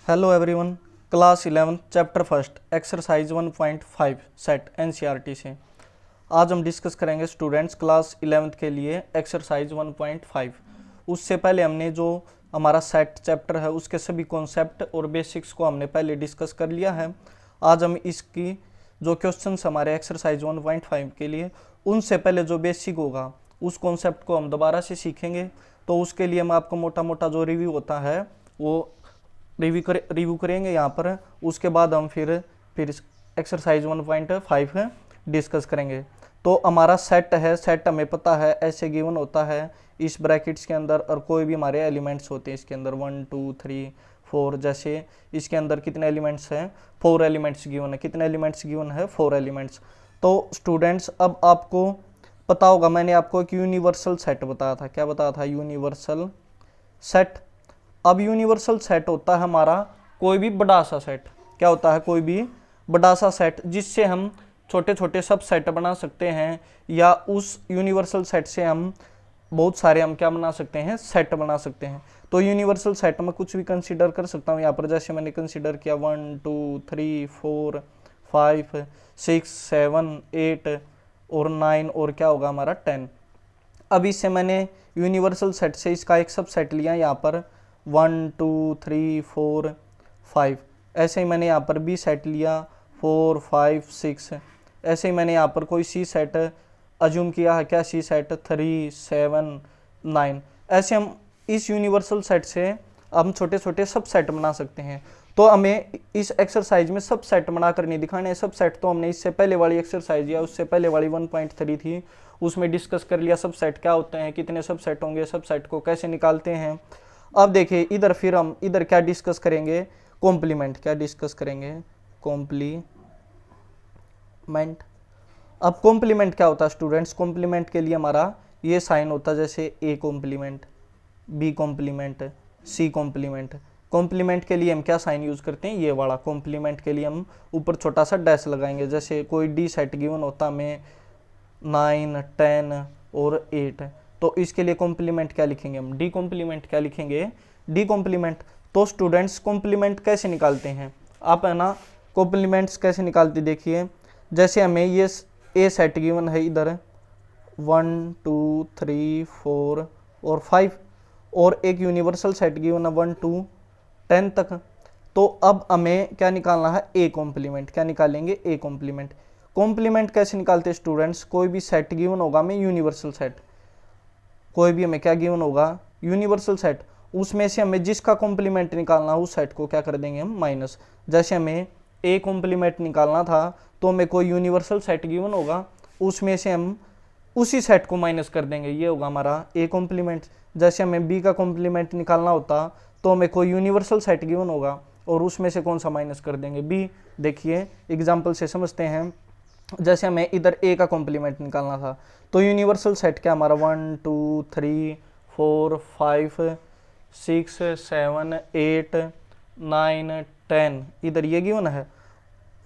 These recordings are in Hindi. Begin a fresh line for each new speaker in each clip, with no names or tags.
Hello everyone. Class 11 chapter first exercise 1.5 set NCERT से आज हम डिस्कस करेंगे स्टूडेंट्स क्लास 11th के लिए एक्सरसाइज 1.5। उससे पहले हमने जो हमारा सेट चैप्टर है उसके सभी कॉन्सेप्ट और बेसिक्स को हमने पहले डिस्कस कर लिया है। आज हम इसकी जो क्वेश्चंस हमारे एक्सरसाइज 1.5 के लिए उनसे पहले जो बेसिक होगा उस कॉन्सेप्ट को हम दोबारा से सीखेंगे। तो उसके लिए हम आपको मोटा मोटा जो रिव्यू होता है वो रिव्यू करेंगे यहाँ पर। उसके बाद हम फिर एक्सरसाइज 1.5 डिस्कस करेंगे। तो हमारा सेट है, सेट हमें पता है ऐसे गिवन होता है इस ब्रैकेट्स के अंदर और कोई भी हमारे एलिमेंट्स होते हैं इसके अंदर 1 2 3 4। जैसे इसके अंदर कितने एलिमेंट्स हैं, 4 एलिमेंट्स गिवन है। कितने एलिमेंट्स गिवन है, 4 एलिमेंट्स। तो स्टूडेंट्स अब आपको पता होगा मैंने आपको एक यूनिवर्सल सेट बताया था। क्या बताया था? Universal set. अब यूनिवर्सल सेट होता है हमारा कोई भी बड़ा सा सेट। क्या होता है? कोई भी बड़ा सा सेट जिससे हम छोटे छोटे सब सेट बना सकते हैं, या उस यूनिवर्सल सेट से हम बहुत सारे हम क्या बना सकते हैं, सेट बना सकते हैं। तो यूनिवर्सल सेट में कुछ भी कंसीडर कर सकता हूँ यहाँ पर। जैसे मैंने कंसीडर किया 1 2 3 4 5 6 7 8 और 9 और क्या होगा हमारा 10। अब इससे मैंने यूनिवर्सल सेट से इसका एक सब सेट लिया यहाँ पर 1 2 3 4 5। ऐसे ही मैंने यहाँ पर बी सेट लिया 4 5 6। ऐसे ही मैंने यहाँ पर कोई सी सेट अज्यूम किया है। क्या? सी सेट 3 7 9। ऐसे हम इस यूनिवर्सल सेट से हम छोटे छोटे सब सेट बना सकते हैं। तो हमें इस एक्सरसाइज में सब सेट बनाकर नहीं दिखाने। सब सेट तो हमने इससे पहले वाली एक्सरसाइज या उससे पहले वाली 1.3 थी उसमें डिस्कस कर लिया। सब सेट क्या होते हैं, कितने सब सेट होंगे, सब सेट को कैसे निकालते हैं। अब देखिए इधर फिर हम इधर क्या डिस्कस करेंगे, कॉम्प्लीमेंट। क्या डिस्कस करेंगे? कॉम्प्लीमेंट। अब कॉम्प्लीमेंट क्या होता है स्टूडेंट्स? कॉम्प्लीमेंट के लिए हमारा ये साइन होता है, जैसे A complement, B complement, C complement. Complement के लिए हम क्या साइन यूज करते हैं? ये वाला। कॉम्प्लीमेंट के लिए हम ऊपर छोटा सा डैश लगाएंगे। जैसे कोई डी सेट गिवन होता हमें 9 10 और 8, तो इसके लिए कॉम्प्लीमेंट क्या लिखेंगे हम? D complement. क्या लिखेंगे? D complement. तो स्टूडेंट्स कॉम्प्लीमेंट कैसे निकालते हैं आप, है ना? कॉम्प्लीमेंट्स कैसे निकालते देखिए। जैसे हमें ये ए सेट गिवन है इधर 1 2 3 4 और 5, और एक यूनिवर्सल सेट गिवन है 1 2 10 तक। तो अब हमें क्या निकालना है? A complement. क्या निकालेंगे? A complement. कॉम्प्लीमेंट कैसे निकालते स्टूडेंट्स? कोई भी सेट गिवन होगा हमें यूनिवर्सल सेट, कोई भी हमें क्या गिवन होगा? Universal set. उसमें से हमें जिसका कॉम्प्लीमेंट निकालना है उस सेट को क्या कर देंगे हम? माइनस। जैसे हमें ए कॉम्प्लीमेंट निकालना था तो हमें कोई यूनिवर्सल सेट गिवन होगा उसमें से हम उसी सेट को माइनस कर देंगे, ये होगा हमारा ए कॉम्प्लीमेंट। जैसे हमें बी का कॉम्प्लीमेंट निकालना होता तो हमें कोई यूनिवर्सल सेट गिवन होगा और उसमें से कौन सा माइनस कर देंगे? बी। देखिए एग्जाम्पल से समझते हैं। जैसे हमें इधर ए का कॉम्प्लीमेंट निकालना था तो यूनिवर्सल सेट क्या हमारा 1 2 3 4 5 6 7 8 9 10, इधर ये गिवन है।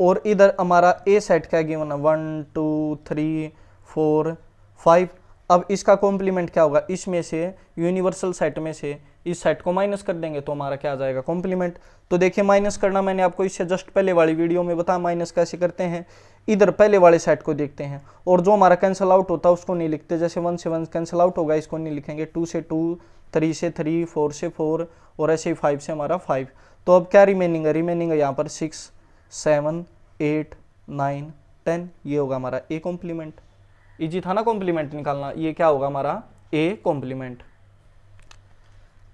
और इधर हमारा ए सेट क्या गिवन है? 1 2 3 4 5। अब इसका कॉम्प्लीमेंट क्या होगा? इसमें से यूनिवर्सल सेट में से इस सेट को माइनस कर देंगे तो हमारा क्या आ जाएगा? कॉम्प्लीमेंट। तो देखिए माइनस करना मैंने आपको इससे जस्ट पहले वाली वीडियो में बताया माइनस कैसे करते हैं। इधर पहले वाले सेट को देखते हैं और जो हमारा कैंसिल आउट होता है उसको नहीं लिखते। जैसे 1 से 1 कैंसिल आउट होगा, इसको नहीं लिखेंगे। 2 से 2, 3 से 3, 4 से 4 और ऐसे ही 5 से हमारा 5। तो अब क्या रिमेनिंग है? रिमेनिंग है यहाँ पर 6 7 8 9 10। ये होगा हमारा ए कॉम्प्लीमेंट। इजी था ना कॉम्प्लीमेंट निकालना? ये क्या होगा हमारा? A complement.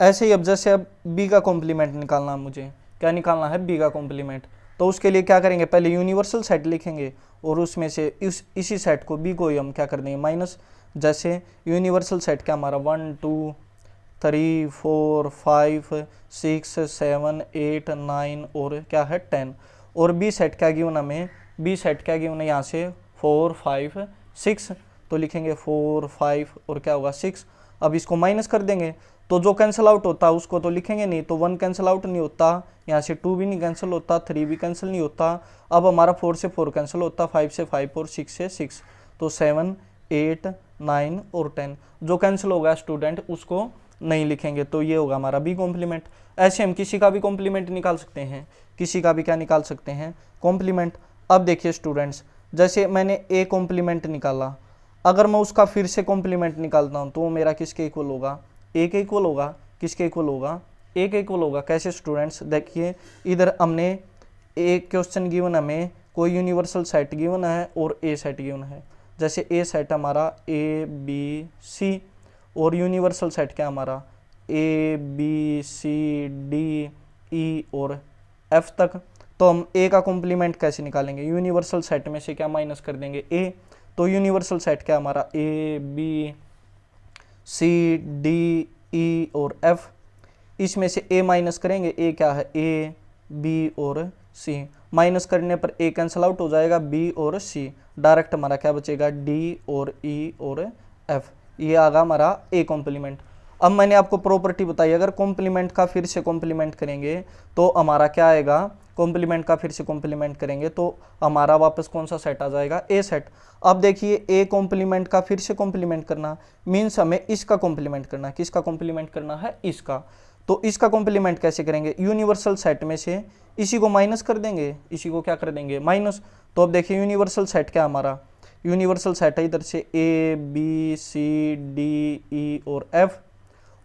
ऐसे ही अब जैसे अब बी का कॉम्प्लीमेंट निकालना है मुझे। क्या निकालना है? बी का कॉम्प्लीमेंट। तो उसके लिए क्या करेंगे? पहले यूनिवर्सल सेट लिखेंगे और उसमें से इसी सेट को बी को ही हम क्या कर देंगे? माइनस। जैसे यूनिवर्सल सेट क्या हमारा 1 2 3 4 5 6 7 8 9 और क्या है 10। और बी सेट क्या गिवन हमें? बी सेट क्या गिवन है यहाँ से 4 5 6, तो लिखेंगे 4 5 और क्या होगा 6। अब इसको माइनस कर देंगे तो जो कैंसिल आउट होता है उसको तो लिखेंगे नहीं, तो 1 कैंसिल आउट नहीं होता, यहाँ से 2 भी नहीं कैंसिल होता, 3 भी कैंसिल नहीं होता। अब हमारा 4 से 4 कैंसिल होता, 5 से 5 और 6 से 6, तो 7 8 9 और 10 जो कैंसिल होगा स्टूडेंट उसको नहीं लिखेंगे तो ये होगा हमारा बी कॉम्प्लीमेंट। ऐसे हम किसी का भी कॉम्प्लीमेंट निकाल सकते हैं, किसी का भी क्या निकाल सकते हैं, कॉम्प्लीमेंट। अब देखिए स्टूडेंट्स, जैसे मैंने ए कॉम्प्लीमेंट निकाला, अगर मैं उसका फिर से कॉम्प्लीमेंट निकालता हूँ तो वो मेरा किसके इक्वल होगा, ए के इक्वल होगा। किसके इक्वल होगा, ए के इक्वल होगा। कैसे स्टूडेंट्स, देखिए इधर हमने एक क्वेश्चन गिवन, हमें कोई यूनिवर्सल सेट गिवन है और ए सेट गिवन है। जैसे ए सेट हमारा ए बी सी और यूनिवर्सल सेट क्या हमारा ए बी सी डी ई और एफ तक। तो हम ए का कॉम्प्लीमेंट कैसे निकालेंगे, यूनिवर्सल सेट में से क्या माइनस कर देंगे, ए। तो यूनिवर्सल सेट क्या हमारा ए बी सी डी ई और एफ, इसमें से ए माइनस करेंगे, ए क्या है ए बी और सी, माइनस करने पर ए कैंसिल आउट हो जाएगा, बी और सी, डायरेक्ट हमारा क्या बचेगा डी और ई और एफ। ये आगा हमारा ए कॉम्प्लीमेंट। अब मैंने आपको प्रॉपर्टी बताई, अगर कॉम्प्लीमेंट का फिर से कॉम्प्लीमेंट करेंगे तो हमारा क्या आएगा, कॉम्प्लीमेंट का फिर से कॉम्प्लीमेंट करेंगे तो हमारा वापस कौन सा सेट आ जाएगा, ए सेट। अब देखिए ए कॉम्प्लीमेंट का फिर से कॉम्प्लीमेंट करना मीन्स हमें इसका कॉम्प्लीमेंट करना है। किसका कॉम्प्लीमेंट करना है, इसका। तो इसका कॉम्प्लीमेंट कैसे करेंगे, यूनिवर्सल सेट में से इसी को माइनस कर देंगे, इसी को क्या कर देंगे माइनस। तो अब देखिए यूनिवर्सल सेट क्या हमारा, यूनिवर्सल सेट है इधर से ए बी सी डी ई और एफ,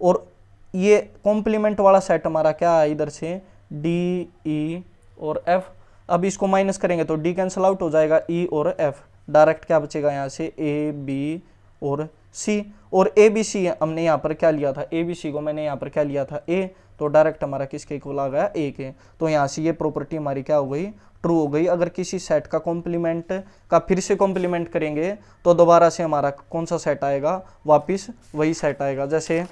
और ये कॉम्प्लीमेंट वाला सेट हमारा क्या है इधर से डी ई और एफ। अब इसको माइनस करेंगे तो डी कैंसिल आउट हो जाएगा, ई और एफ, डायरेक्ट क्या बचेगा यहाँ से ए बी और सी। और ए बी सी हमने यहाँ पर क्या लिया था, ए बी सी को मैंने यहाँ पर क्या लिया था ए, तो डायरेक्ट हमारा किसके इक्वल आ गया, ए के। तो यहाँ से ये प्रॉपर्टी हमारी क्या हो गई, ट्रू हो गई। अगर किसी सेट का कॉम्प्लीमेंट का फिर से कॉम्प्लीमेंट करेंगे तो दोबारा से हमारा कौन सा सेट आएगा, वापिस वही सेट आएगा। जैसे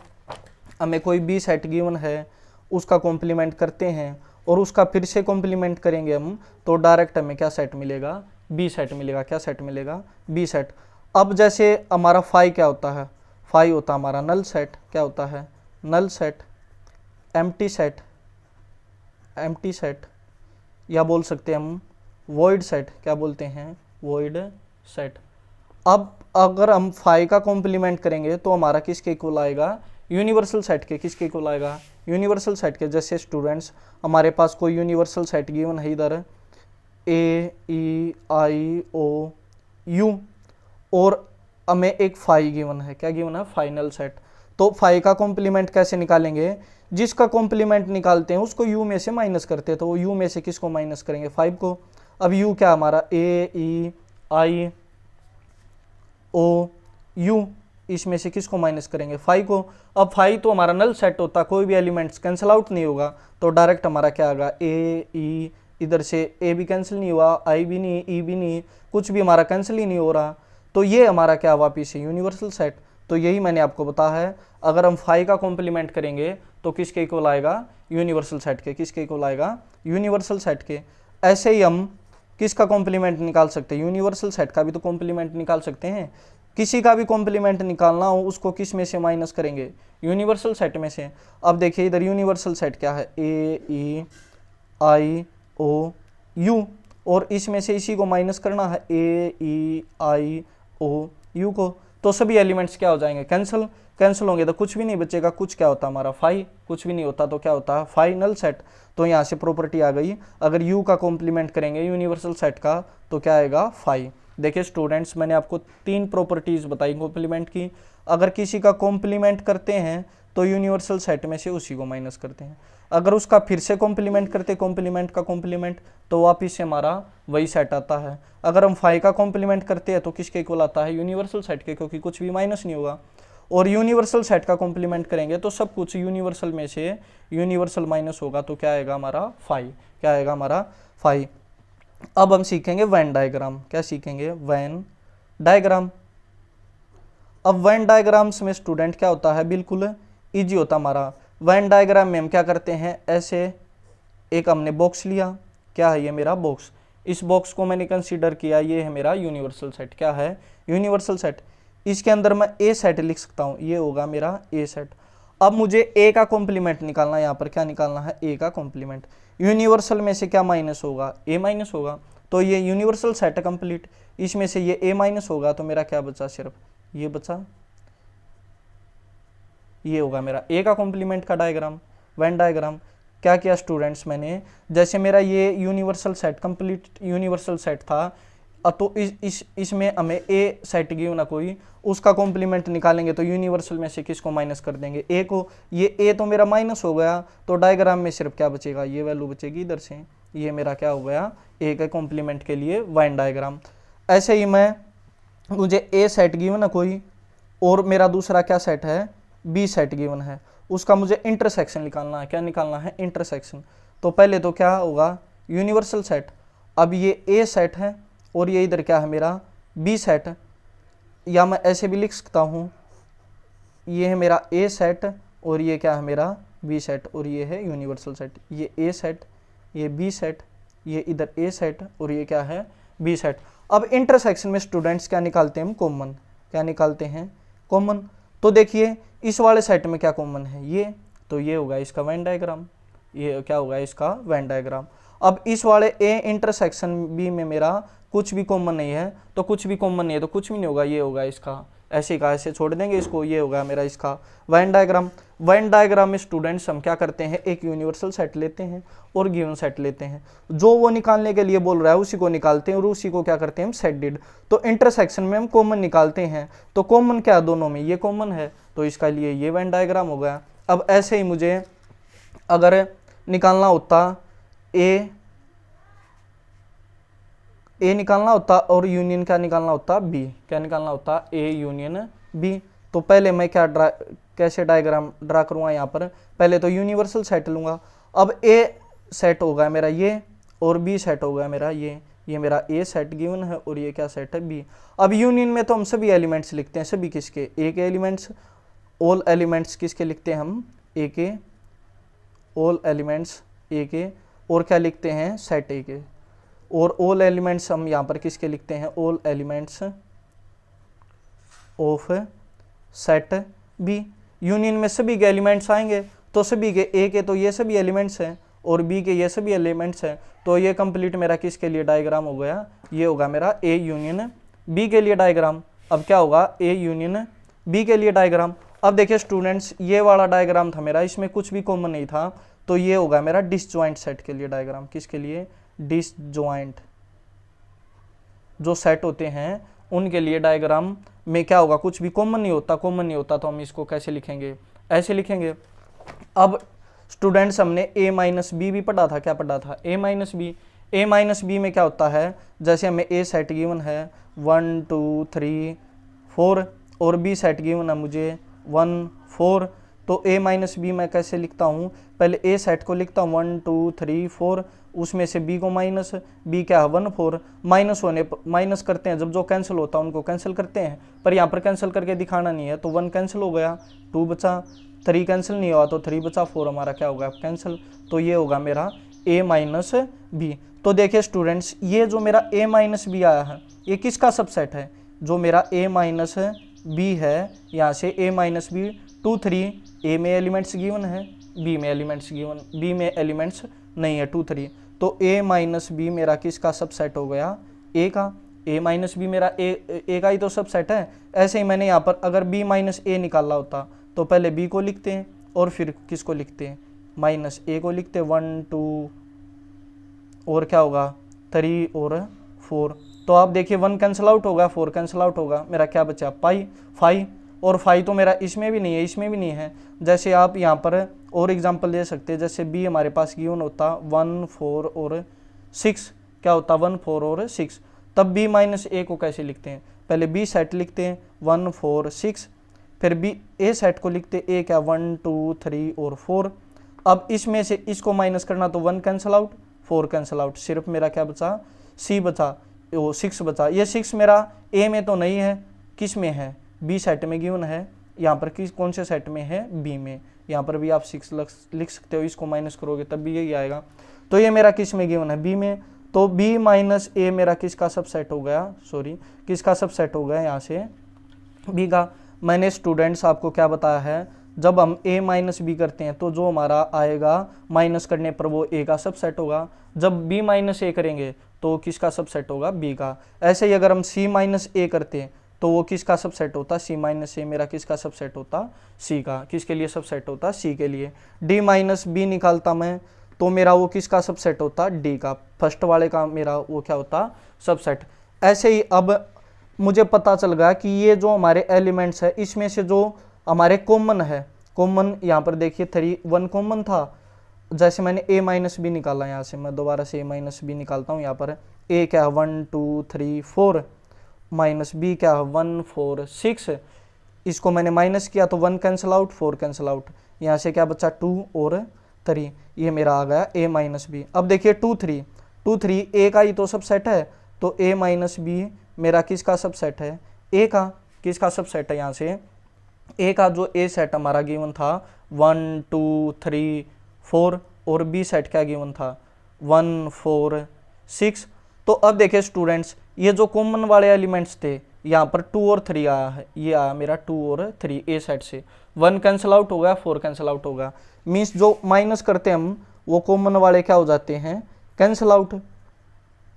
हमें कोई बी सेट गिवन है, उसका कॉम्प्लीमेंट करते हैं और उसका फिर से कॉम्प्लीमेंट करेंगे हम, तो डायरेक्ट हमें क्या सेट मिलेगा, बी सेट मिलेगा। क्या सेट मिलेगा, बी सेट। अब जैसे हमारा फाई क्या होता है, फाई होता है हमारा नल सेट। क्या होता है, null set, empty set, empty set, या बोल सकते हैं हम वॉइड सेट। क्या बोलते हैं, वॉइड सेट। अब अगर हम फाई का कॉम्प्लीमेंट करेंगे तो हमारा किसके इक्वल आएगा, यूनिवर्सल सेट के। किसके इक्वल आएगा, यूनिवर्सल सेट के। जैसे स्टूडेंट्स हमारे पास कोई यूनिवर्सल सेट गिवन है इधर ए ई आई ओ यू, और हमें एक फाई गिवन है। क्या गिवन है, फाइनल सेट। तो फाई का कॉम्प्लीमेंट कैसे निकालेंगे, जिसका कॉम्प्लीमेंट निकालते हैं उसको यू में से माइनस करते हैं। तो यू में से किसको माइनस करेंगे, 5 को। अब यू क्या हमारा ए ई आई ओ यू, इसमें से किसको माइनस करेंगे, 5 को। अब 5 तो हमारा नल सेट होता, कोई भी एलिमेंट्स कैंसिल आउट नहीं होगा, तो डायरेक्ट हमारा क्या आएगा ए ई, इधर से ए भी कैंसिल नहीं हुआ, आई भी नहीं, ई भी नहीं, कुछ भी हमारा कैंसिल ही नहीं हो रहा। तो ये हमारा क्या वापिस है, यूनिवर्सल सेट। तो यही मैंने आपको बताया है, अगर हम 5 का कॉम्प्लीमेंट करेंगे तो किसके इक्वल आएगा, यूनिवर्सल सेट के। किसके इक्वल आएगा, यूनिवर्सल सेट के। ऐसे ही हम किसका कॉम्प्लीमेंट निकाल सकते हैं, यूनिवर्सल सेट का भी तो कॉम्प्लीमेंट निकाल सकते हैं। किसी का भी कॉम्प्लीमेंट निकालना हो उसको किस में से माइनस करेंगे, यूनिवर्सल सेट में से। अब देखिए इधर यूनिवर्सल सेट क्या है, ए ई आई ओ यू, और इसमें से इसी को माइनस करना है, ए ई आई ओ यू को। तो सभी एलिमेंट्स क्या हो जाएंगे, कैंसिल। कैंसिल होंगे तो कुछ भी नहीं बचेगा, कुछ क्या होता है हमारा फाई, कुछ भी नहीं होता तो क्या होता है फाइनल सेट। तो यहाँ से प्रॉपर्टी आ गई, अगर यू का कॉम्प्लीमेंट करेंगे यूनिवर्सल सेट का तो क्या आएगा, फाई। देखिए स्टूडेंट्स, मैंने आपको 3 प्रॉपर्टीज बताई कॉम्प्लीमेंट की। अगर किसी का कॉम्प्लीमेंट करते हैं तो यूनिवर्सल सेट में से उसी को माइनस करते हैं। अगर उसका फिर से कॉम्प्लीमेंट करते, कॉम्प्लीमेंट का कॉम्प्लीमेंट, तो वापिस से हमारा वही सेट आता है। अगर हम 5 का कॉम्प्लीमेंट करते हैं तो किसके इक्वल आता है, यूनिवर्सल सेट के, क्योंकि कुछ भी माइनस नहीं होगा। और यूनिवर्सल सेट का कॉम्प्लीमेंट करेंगे तो सब कुछ यूनिवर्सल में से यूनिवर्सल माइनस होगा, तो क्या आएगा हमारा 5। क्या आएगा हमारा 5। अब हम सीखेंगे वेन डायग्राम। क्या सीखेंगे, वेन डायग्राम। अब वेन डायग्राम्स में स्टूडेंट क्या होता है, बिल्कुल इजी होता हमारा। वेन डायग्राम में हम क्या करते हैं, ऐसे एक हमने बॉक्स लिया, क्या है ये मेरा बॉक्स, इस बॉक्स को मैंने कंसीडर किया, ये है मेरा यूनिवर्सल सेट। क्या है, यूनिवर्सल सेट। इसके अंदर मैं ए सेट लिख सकता हूँ, ये होगा मेरा ए सेट। अब मुझे ए का कॉम्प्लीमेंट निकालना है, यहाँ पर क्या निकालना है, ए का कॉम्प्लीमेंट। यूनिवर्सल में से क्या माइनस होगा, ए माइनस होगा, तो ये यूनिवर्सल सेट है कंप्लीट। इसमें से ये ए माइनस होगा तो मेरा क्या बचा, सिर्फ ये बचा। ये होगा मेरा ए का कॉम्प्लीमेंट का डायग्राम, वेन डायग्राम। क्या किया स्टूडेंट्स मैंने, जैसे मेरा ये universal set complete universal set था, तो इसमें हमें ए सेट गिवन ना कोई, उसका कॉम्प्लीमेंट निकालेंगे तो यूनिवर्सल में से किसको माइनस कर देंगे, ए को। ये ए तो मेरा माइनस हो गया, तो डायग्राम में सिर्फ क्या बचेगा, ये वैल्यू बचेगी इधर से। ये मेरा क्या हो गया, ए के कॉम्प्लीमेंट के लिए वेन डायग्राम। ऐसे ही मुझे ए सेट गिवन है कोई, और मेरा दूसरा क्या सेट है, बी सेट गिवन है, उसका मुझे इंटरसेक्शन निकालना है। क्या निकालना है, इंटरसेक्शन। तो पहले तो क्या होगा, यूनिवर्सल सेट। अब ये ए सेट है और ये इधर क्या है मेरा बी सेट, या मैं ऐसे भी लिख सकता हूँ, ये है मेरा ए सेट और ये क्या है मेरा बी सेट, और ये है यूनिवर्सल सेट। ये ए सेट, ये बी सेट, ये इधर ए सेट और ये क्या है बी सेट। अब इंटरसेक्शन में स्टूडेंट्स क्या निकालते हैं हम, कॉमन। क्या निकालते हैं, कॉमन। तो देखिए इस वाले सेट में क्या कॉमन है, ये, तो ये होगा इसका वेन डायग्राम, ये क्या होगा इसका वेन डायग्राम। अब इस वाले ए इंटरसेक्शन बी में मेरा कुछ भी कॉमन नहीं है, तो कुछ भी कॉमन नहीं है तो कुछ भी नहीं होगा, ये होगा इसका, ऐसे का ऐसे छोड़ देंगे इसको, ये होगा मेरा इसका वेन डायग्राम। वेन डायग्राम में स्टूडेंट्स हम क्या करते हैं, एक यूनिवर्सल सेट लेते हैं और गिवन सेट लेते हैं, जो वो निकालने के लिए बोल रहा है उसी को निकालते हैं और उसी को क्या करते हैं हम सेट डिड। तो इंटरसेक्शन में हम कॉमन निकालते हैं, तो कॉमन क्या दोनों में, ये कॉमन है, तो इसका लिए ये वेन डायग्राम हो गया। अब ऐसे ही मुझे अगर निकालना होता ए निकालना होता और यूनियन क्या निकालना होता, बी। क्या निकालना होता, ए यूनियन बी। तो पहले मैं क्या कैसे डायग्राम ड्रा करूँगा, यहाँ पर पहले तो यूनिवर्सल सेट लूँगा। अब ए सेट होगा मेरा ये और बी सेट होगा मेरा ये मेरा ए सेट गिवन है और ये क्या सेट है, बी। अब यूनियन में तो हम सभी एलिमेंट्स लिखते हैं, सभी किसके, ए के एलिमेंट्स, ऑल एलिमेंट्स किसके लिखते हैं हम, ए के, ऑल एलिमेंट्स ए के, और क्या लिखते हैं, सेट ए के। और ऑल एलिमेंट्स हम यहाँ पर किसके लिखते हैं, all elements of set B. Union में सभी के एलिमेंट्स आएंगे, तो सभी के, ए के तो ये सभी एलिमेंट्स हैं और बी के ये सभी एलिमेंट्स हैं, तो ये कंप्लीट मेरा किसके लिए डायग्राम हो गया, ये होगा मेरा ए यूनियन बी के लिए डायग्राम। अब क्या होगा, ए यूनियन बी के लिए डायग्राम। अब देखिए स्टूडेंट्स, ये वाला डायग्राम था मेरा, इसमें कुछ भी कॉमन नहीं था, तो ये होगा मेरा डिसजॉइंट सेट के लिए डायग्राम। किसके लिए, डिसजॉइंट जो सेट होते हैं उनके लिए डायग्राम में क्या होगा, कुछ भी कॉमन नहीं होता। कॉमन नहीं होता तो हम इसको कैसे लिखेंगे, ऐसे लिखेंगे। अब स्टूडेंट्स हमने ए माइनस बी भी पढ़ा था, क्या पढ़ा था, ए माइनस बी। ए माइनस बी में क्या होता है, जैसे हमें ए सेट गिवन है 1 2 3 4 और बी सेट गिवन है मुझे 1 4, तो ए माइनस बी मैं कैसे लिखता हूँ, पहले ए सेट को लिखता हूँ 1 2 3 4, उसमें से बी को माइनस, बी क्या है 1 4, माइनस होने माइनस करते हैं, जब जो कैंसिल होता है उनको कैंसिल करते हैं, पर यहाँ पर कैंसिल करके दिखाना नहीं है, तो 1 कैंसिल हो गया, 2 बचा, 3 कैंसिल नहीं हुआ तो 3 बचा, 4 हमारा क्या होगा कैंसिल। तो ये होगा मेरा ए माइनस बी। तो देखिए स्टूडेंट्स, ये जो मेरा ए माइनस बी आया है ये किसका सबसेट है, जो मेरा ए माइनस बी है, यहाँ से ए माइनस बी 2 3, ए में एलिमेंट्स गिवन है, बी में एलिमेंट्स गिवन, बी में एलिमेंट्स नहीं है 2 3, तो ए माइनस बी मेरा किसका सबसेट हो गया, ए का। ए माइनस बी मेरा ए का ही तो सबसेट है। ऐसे ही मैंने यहाँ पर अगर बी माइनस ए निकालना होता तो पहले बी को लिखते हैं और फिर किसको लिखते हैं, माइनस ए को लिखते 1 2 और क्या होगा 3 और 4। तो आप देखिए 1 कैंसिल आउट होगा, 4 कैंसिल आउट होगा, मेरा क्या बचा पाई 5, और 5 तो मेरा इसमें भी नहीं है, इसमें भी नहीं है। जैसे आप यहाँ पर और एग्जांपल दे सकते हैं, जैसे बी हमारे पास गिवन होता 1 4 और 6, क्या होता 1 4 और 6, तब बी माइनस ए को कैसे लिखते हैं, पहले बी सेट लिखते हैं 1 4 6, फिर बी ए सेट को लिखते ए क्या 1 2 3 और 4। अब इसमें से इसको माइनस करना तो 1 कैंसिल आउट, 4 कैंसिल आउट, सिर्फ मेरा क्या बचा, सी बचा, वो 6 बचा। ये 6 मेरा ए में तो नहीं है, किस में है, बी सेट में गिवन है, यहाँ पर किस कौन से सेट में है, बी में। यहाँ पर भी आप 6 लिख सकते हो, इसको माइनस करोगे तब भी यही आएगा। तो ये मेरा किस में गिवन है, बी में, तो बी माइनस ए मेरा किसका सबसेट हो गया, सॉरी किसका सबसेट हो गया, यहाँ से बी का। मैंने स्टूडेंट्स आपको क्या बताया है, जब हम a माइनस बी करते हैं तो जो हमारा आएगा माइनस करने पर वो a का सबसेट होगा, जब b माइनस ए करेंगे तो किसका सबसेट होगा, b का। ऐसे ही अगर हम c माइनस ए करते हैं तो वो किसका सबसेट होता, सी माइनस ए मेरा किसका सबसेट होता, सी का। किसके लिए सबसेट होता, सी के लिए। डी माइनस बी निकालता मैं तो मेरा वो किसका सबसेट होता, डी का। फर्स्ट वाले का मेरा वो क्या होता, सबसेट। ऐसे ही अब मुझे पता चल गया कि ये जो हमारे एलिमेंट्स है इसमें से जो हमारे कॉमन है, कॉमन यहाँ पर देखिए 3 1 कॉमन था। जैसे मैंने a माइनस बी निकाला, यहाँ से मैं दोबारा से a माइनस बी निकालता हूँ। यहाँ पर a क्या है 1 2 3 4 माइनस b क्या है 1 4 6। इसको मैंने माइनस किया तो 1 कैंसिल आउट 4 कैंसिल आउट, यहाँ से क्या बचा 2 और 3, ये मेरा आ गया a माइनस बी। अब देखिए 2 3 a का ही तो सबसेट है, तो a माइनस बी मेरा किसका सबसेट है, a का। किसका सबसेट है, यहाँ से a का जो a सेट हमारा गिवन था 1 2 3 4 और b सेट क्या गिवन था 1 4 6। तो अब देखिए स्टूडेंट्स, ये जो कॉमन वाले एलिमेंट्स थे यहाँ पर 2 और 3 आया है, ये आया मेरा 2 और 3 ए सेट से। 1 कैंसिल आउट हो गया, 4 कैंसिल आउट हो गया। मीन्स जो माइनस करते हैं हम वो कॉमन वाले क्या हो जाते हैं, कैंसिल आउट।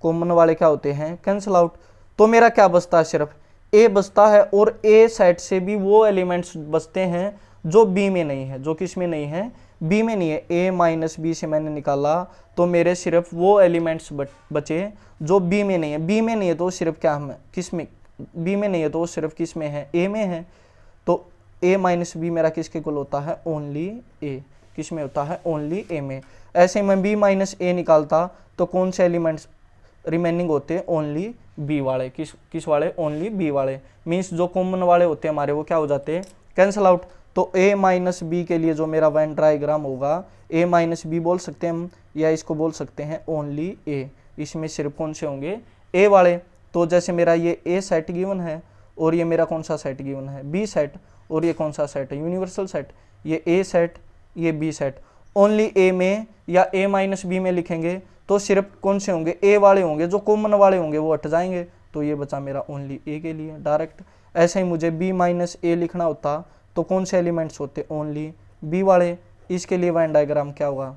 कॉमन वाले क्या होते हैं, कैंसिल आउट। तो मेरा क्या बचता है, सिर्फ ए बचता है, और ए सेट से भी वो एलिमेंट्स बचते हैं जो बी में नहीं है। जो किस में नहीं है, बी में नहीं है। ए माइनस बी से मैंने निकाला तो मेरे सिर्फ वो एलिमेंट्स बचे जो बी में नहीं है। बी में नहीं है तो सिर्फ क्या हम किस में, बी में नहीं है तो सिर्फ किस में है, ए में है। तो ए माइनस बी मेरा किसके इक्वल होता है, ओनली ए। किस में होता है, ओनली ए में। ऐसे मैं बी माइनस ए निकालता तो कौन से एलिमेंट्स रिमेनिंग होते हैं, ओनली बी वाले। किस वाले, ओनली बी वाले। मीन्स जो कॉमन वाले होते हैं हमारे वो क्या हो जाते हैं, कैंसिल आउट। तो a माइनस बी के लिए जो मेरा वेन डायग्राम होगा, a माइनस बी बोल सकते हैं हम, या इसको बोल सकते हैं ओनली a। इसमें सिर्फ कौन से होंगे, a वाले। तो जैसे मेरा ये a सेट गिवन है और ये मेरा कौन सा सेट गिवन है, b सेट, और ये कौन सा सेट है, यूनिवर्सल सेट। ये a सेट, ये b सेट। ओनली a में या a माइनस बी में लिखेंगे तो सिर्फ कौन से होंगे, a वाले होंगे। जो कॉमन वाले होंगे वो हट जाएंगे, तो ये बचा मेरा ओनली a के लिए डायरेक्ट। ऐसे ही मुझे b माइनस ए लिखना होता तो कौन से एलिमेंट्स होते, ओनली बी वाले। इसके लिए वेन डायग्राम क्या होगा,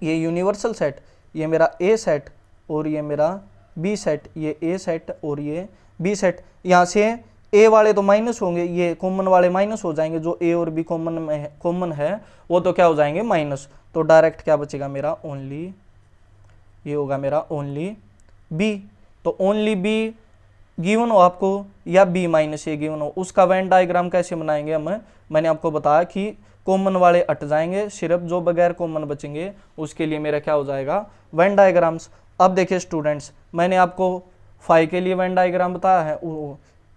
ये यूनिवर्सल सेट, ये मेरा ए सेट और ये मेरा बी सेट, ये ए सेट और ये बी सेट। यहाँ से ए वाले तो माइनस होंगे, ये कॉमन वाले माइनस हो जाएंगे। जो ए और बी कॉमन है वो तो क्या हो जाएंगे, माइनस। तो डायरेक्ट क्या बचेगा मेरा, ओनली, ये होगा मेरा ओनली बी। तो ओनली बी गिवन हो आपको या बी माइनस ए गिवन हो, उसका वेन डायग्राम कैसे बनाएंगे हम, मैंने आपको बताया कि कॉमन वाले हट जाएंगे, सिर्फ जो बगैर कॉमन बचेंगे उसके लिए मेरा क्या हो जाएगा, वेन डायग्राम्स। अब देखिए स्टूडेंट्स, मैंने आपको फाई के लिए वेन डायग्राम बताया है,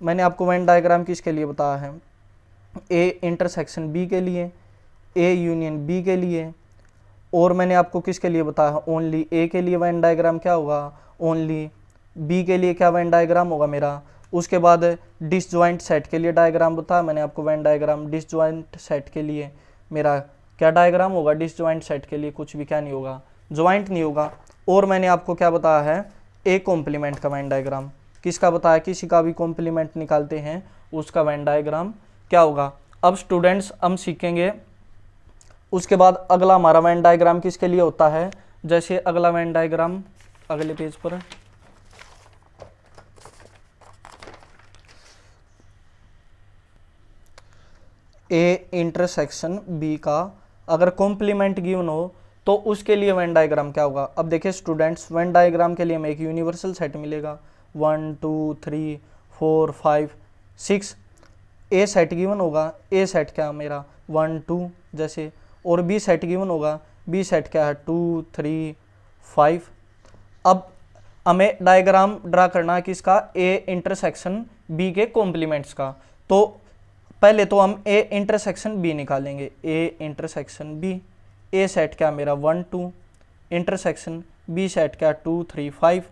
मैंने आपको वेन डायग्राम किसके लिए बताया है, ए इंटरसेक्शन बी के लिए, ए यूनियन बी के लिए, और मैंने आपको किसके लिए बताया है, ओनली ए के लिए वेन डायग्राम क्या होगा, ओनली बी के लिए क्या वेन डायग्राम होगा मेरा। उसके बाद डिसजॉइंट सेट के लिए डायग्राम बताया मैंने आपको, वेन डायग्राम डिसजॉइंट सेट के लिए मेरा क्या डायग्राम होगा, डिसजॉइंट सेट के लिए कुछ भी क्या नहीं होगा, ज्वाइंट नहीं होगा। और मैंने आपको क्या बताया है, ए कॉम्प्लीमेंट का वेन डायग्राम। किसका बताया, किसी का भी कॉम्प्लीमेंट निकालते हैं उसका वेन डायग्राम क्या होगा। अब स्टूडेंट्स हम सीखेंगे, उसके बाद अगला हमारा वेन डायग्राम किसके लिए होता है। जैसे अगला वेन डायग्राम अगले पेज पर, ए इंटरसेक्शन बी का अगर कॉम्प्लीमेंट गिवन हो तो उसके लिए वेन डायग्राम क्या होगा। अब देखिए स्टूडेंट्स, वेन डायग्राम के लिए हमें एक यूनिवर्सल सेट मिलेगा 1 2 3 4 5 6। ए सेट गिवन होगा, ए सेट क्या मेरा 1 2 जैसे, और बी सेट गिवन होगा, बी सेट क्या है 2 3 5। अब हमें डायग्राम ड्रा करना है किसका, ए इंटरसेक्शन बी के कॉम्प्लीमेंट्स का। तो पहले तो हम ए इंटरसेक्शन बी निकालेंगे, A intersection B. A set क्या मेरा 1 2 इंटरसेक्शन बी सेट क्या 2 3 5।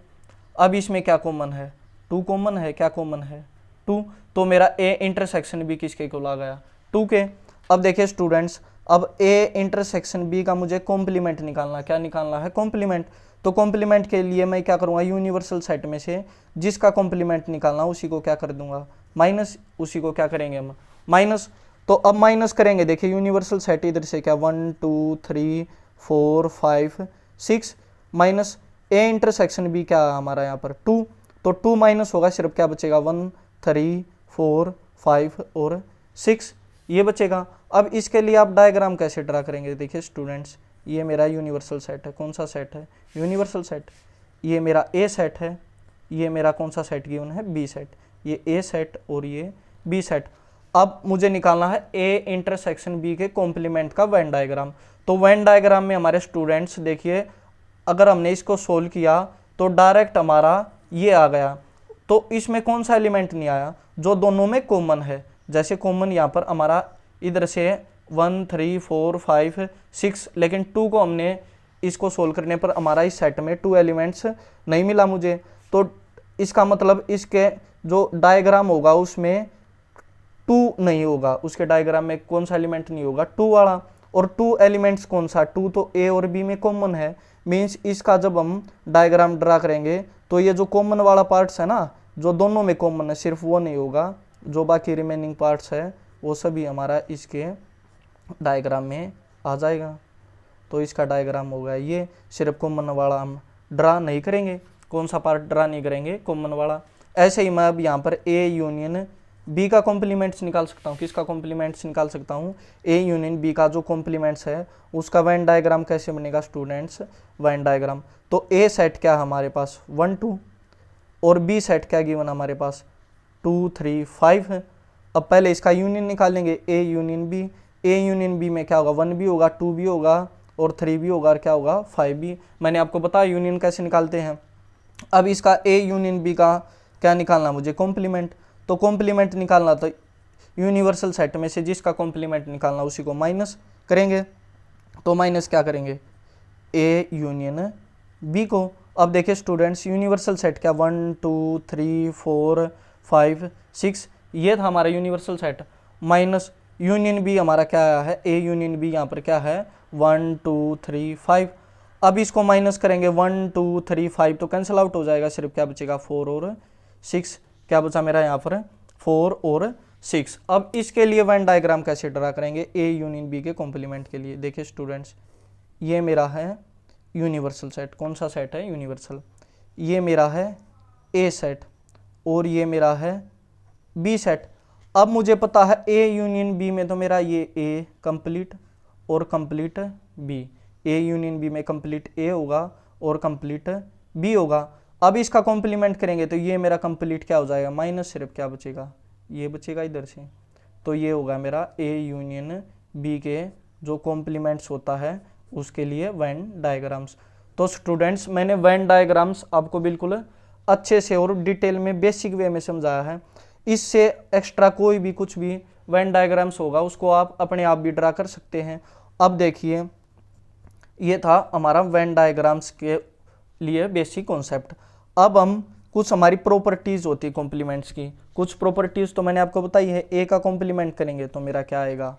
अब इसमें क्या कॉमन है, 2 कॉमन है, क्या कॉमन है 2। तो मेरा ए इंटरसेक्शन बी किसके इक्वल आ गया, 2 के। अब देखिए स्टूडेंट्स, अब ए इंटरसेक्शन बी का मुझे कॉम्प्लीमेंट निकालना, क्या निकालना है, कॉम्प्लीमेंट। तो कॉम्प्लीमेंट के लिए मैं क्या करूँगा, यूनिवर्सल सेट में से जिसका कॉम्प्लीमेंट निकालना उसी को क्या कर दूंगा, माइनस। उसी को क्या करेंगे हम, माइनस। तो अब माइनस करेंगे, देखिए यूनिवर्सल सेट इधर से क्या 1 2 3 4 5 6 माइनस ए इंटरसेक्शन भी क्या हमारा यहाँ पर 2। तो 2 माइनस होगा, सिर्फ क्या बचेगा 1 3 4 5 और 6 ये बचेगा। अब इसके लिए आप डायग्राम कैसे ड्रा करेंगे? देखिए स्टूडेंट्स, ये मेरा यूनिवर्सल सेट है। कौन सा सेट है? Universal set. ये मेरा ए सेट है, ये मेरा कौन सा सेट गिवन है? B set. ये ए सेट और ये बी सेट। अब मुझे निकालना है ए इंटरसेक्शन बी के कॉम्प्लीमेंट का वेन डायग्राम। तो वेन डायग्राम में हमारे स्टूडेंट्स देखिए, अगर हमने इसको सोल्व किया तो डायरेक्ट हमारा ये आ गया। तो इसमें कौन सा एलिमेंट नहीं आया? जो दोनों में कॉमन है। जैसे कॉमन यहाँ पर हमारा इधर से 1 3 4 5 6, लेकिन 2 को हमने इसको सोल्व करने पर हमारा इस सेट में 2 एलिमेंट्स नहीं मिला मुझे। तो इसका मतलब इसके जो डायग्राम होगा उसमें 2 नहीं होगा, उसके डायग्राम में कौन सा एलिमेंट नहीं होगा? 2 वाला। और 2 एलिमेंट्स कौन सा? 2 तो ए और बी में कॉमन है। मीन्स इसका जब हम डायग्राम ड्रा करेंगे तो ये जो कॉमन वाला पार्ट्स है ना, जो दोनों में कॉमन है, सिर्फ वो नहीं होगा, जो बाकी रिमेनिंग पार्ट्स है वो सभी हमारा इसके डायग्राम में आ जाएगा। तो इसका डायग्राम होगा ये। सिर्फ कॉमन वाला हम ड्रा नहीं करेंगे। कौन सा पार्ट ड्रा नहीं करेंगे? कॉमन वाला। ऐसे ही मैं अब यहाँ पर ए यूनियन बी का कॉम्प्लीमेंट्स निकाल सकता हूँ। किसका कॉम्प्लीमेंट्स निकाल सकता हूँ? ए यूनियन बी का जो कॉम्प्लीमेंट्स है उसका वेन डायग्राम कैसे बनेगा स्टूडेंट्स? Venn diagram. तो ए सेट क्या है हमारे पास? 1 2, और बी सेट क्या गिवन हमारे पास? 2 3 5 है। अब पहले इसका यूनियन निकालेंगे, A union B. A union B में क्या होगा? 1 भी होगा, 2 भी होगा और 3 भी होगा, और क्या होगा? 5 भी। मैंने आपको बताया यूनियन कैसे निकालते हैं। अब इसका ए यूनियन बी का क्या निकालना मुझे? कॉम्प्लीमेंट। तो कॉम्प्लीमेंट निकालना तो यूनिवर्सल सेट में से जिसका कॉम्प्लीमेंट निकालना उसी को माइनस करेंगे। तो माइनस क्या करेंगे? ए यूनियन बी को। अब देखिए स्टूडेंट्स, यूनिवर्सल सेट क्या? 1 2 3 4 5 6 ये था हमारा universal set. Minus union B हमारा क्या आया है? ए यूनियन बी यहाँ पर क्या है? 1 2 3 5। अब इसको माइनस करेंगे, 1 2 3 5 तो कैंसिल आउट हो जाएगा। सिर्फ क्या बचेगा? 4 और 6। क्या बचा मेरा यहाँ पर? 4 और 6। अब इसके लिए वेन डायग्राम कैसे ड्रा करेंगे? ए यूनियन बी के कॉम्प्लीमेंट के लिए। देखिए स्टूडेंट्स, ये मेरा है यूनिवर्सल सेट। कौन सा सेट है? यूनिवर्सल। ये मेरा है ए सेट और ये मेरा है बी सेट। अब मुझे पता है ए यूनियन बी में तो मेरा ये ए कंप्लीट और complete B. A union B में कंप्लीट ए होगा और कंप्लीट बी होगा। अब इसका कॉम्प्लीमेंट करेंगे तो ये मेरा कंप्लीट क्या हो जाएगा? माइनस। सिर्फ क्या बचेगा? ये बचेगा इधर से। तो ये होगा मेरा ए यूनियन बी के जो कॉम्प्लीमेंट्स होता है उसके लिए वेन डायग्राम्स। तो स्टूडेंट्स, मैंने वेन डायग्राम्स आपको बिल्कुल अच्छे से और डिटेल में बेसिक वे में समझाया है। इससे एक्स्ट्रा कोई भी कुछ भी वेन डायग्राम्स होगा उसको आप अपने आप भी ड्रा कर सकते हैं। अब देखिए, ये था हमारा वेन डायग्राम्स के लिए बेसिक कॉन्सेप्ट। अब हम कुछ हमारी प्रॉपर्टीज होती है कॉम्प्लीमेंट्स की। कुछ प्रॉपर्टीज तो मैंने आपको बताई है। ए का कॉम्प्लीमेंट करेंगे तो मेरा क्या आएगा?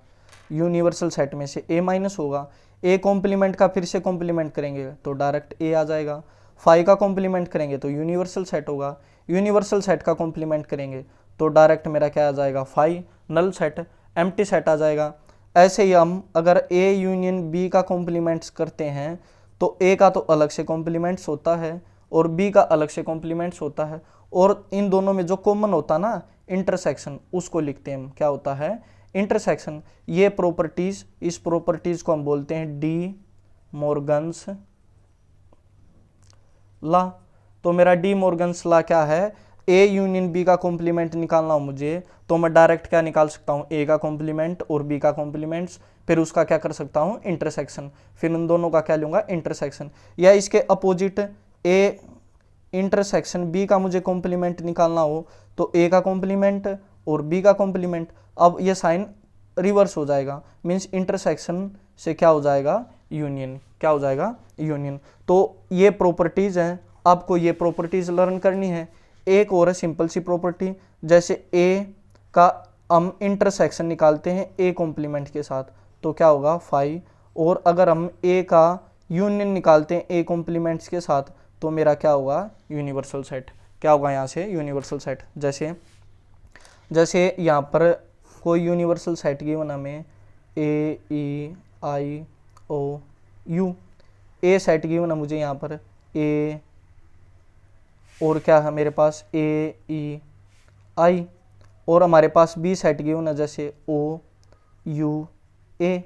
यूनिवर्सल सेट में से ए माइनस होगा। ए कॉम्प्लीमेंट का फिर से कॉम्प्लीमेंट करेंगे तो डायरेक्ट ए आ जाएगा। 5 का कॉम्प्लीमेंट करेंगे तो यूनिवर्सल सेट होगा। यूनिवर्सल सेट का कॉम्प्लीमेंट करेंगे तो डायरेक्ट मेरा क्या आ जाएगा? 5 नल सेट, एम्प्टी सेट आ जाएगा। ऐसे ही हम अगर ए यूनियन बी का कॉम्प्लीमेंट्स करते हैं तो ए का तो अलग से कॉम्प्लीमेंट्स होता है और बी का अलग से कॉम्प्लीमेंट्स होता है, और इन दोनों में जो कॉमन होता है ना, इंटरसेक्शन, उसको लिखते हैं हम। क्या होता है? इंटरसेक्शन। ये प्रॉपर्टीज, इस प्रॉपर्टीज को हम बोलते हैं डी मॉर्गन्स लॉ। तो मेरा डी मॉर्गन्स लॉ क्या है? ए यूनियन बी का कॉम्प्लीमेंट निकालना हो मुझे तो मैं डायरेक्ट क्या निकाल सकता हूँ? ए का कॉम्प्लीमेंट और बी का कॉम्प्लीमेंट्स, फिर उसका क्या कर सकता हूँ? इंटरसेक्शन। फिर उन दोनों का क्या लूंगा? इंटरसेक्शन। या इसके अपोजिट ए इंटरसेक्शन बी का मुझे कॉम्प्लीमेंट निकालना हो तो ए का कॉम्प्लीमेंट और बी का कॉम्प्लीमेंट। अब ये साइन रिवर्स हो जाएगा, मीन्स इंटरसेक्शन से क्या हो जाएगा? यूनियन। क्या हो जाएगा? यूनियन। तो ये प्रॉपर्टीज हैं, आपको ये प्रॉपर्टीज लर्न करनी है। एक और है सिंपल सी प्रॉपर्टी, जैसे ए का हम इंटरसेक्शन निकालते हैं ए कॉम्प्लीमेंट के साथ तो क्या होगा? 5। और अगर हम ए का यूनियन निकालते हैं ए कॉम्प्लीमेंट्स के साथ तो मेरा क्या होगा? Universal set. क्या होगा यहाँ से? Universal set. जैसे यहाँ पर कोई यूनिवर्सल सेट गिवन हमें ए ई आई ओ यू। ए सेट गिवन है मुझे यहाँ पर ए और क्या है मेरे पास? ए ई आई, और हमारे पास बी सेट गिवन है जैसे ओ यू ए।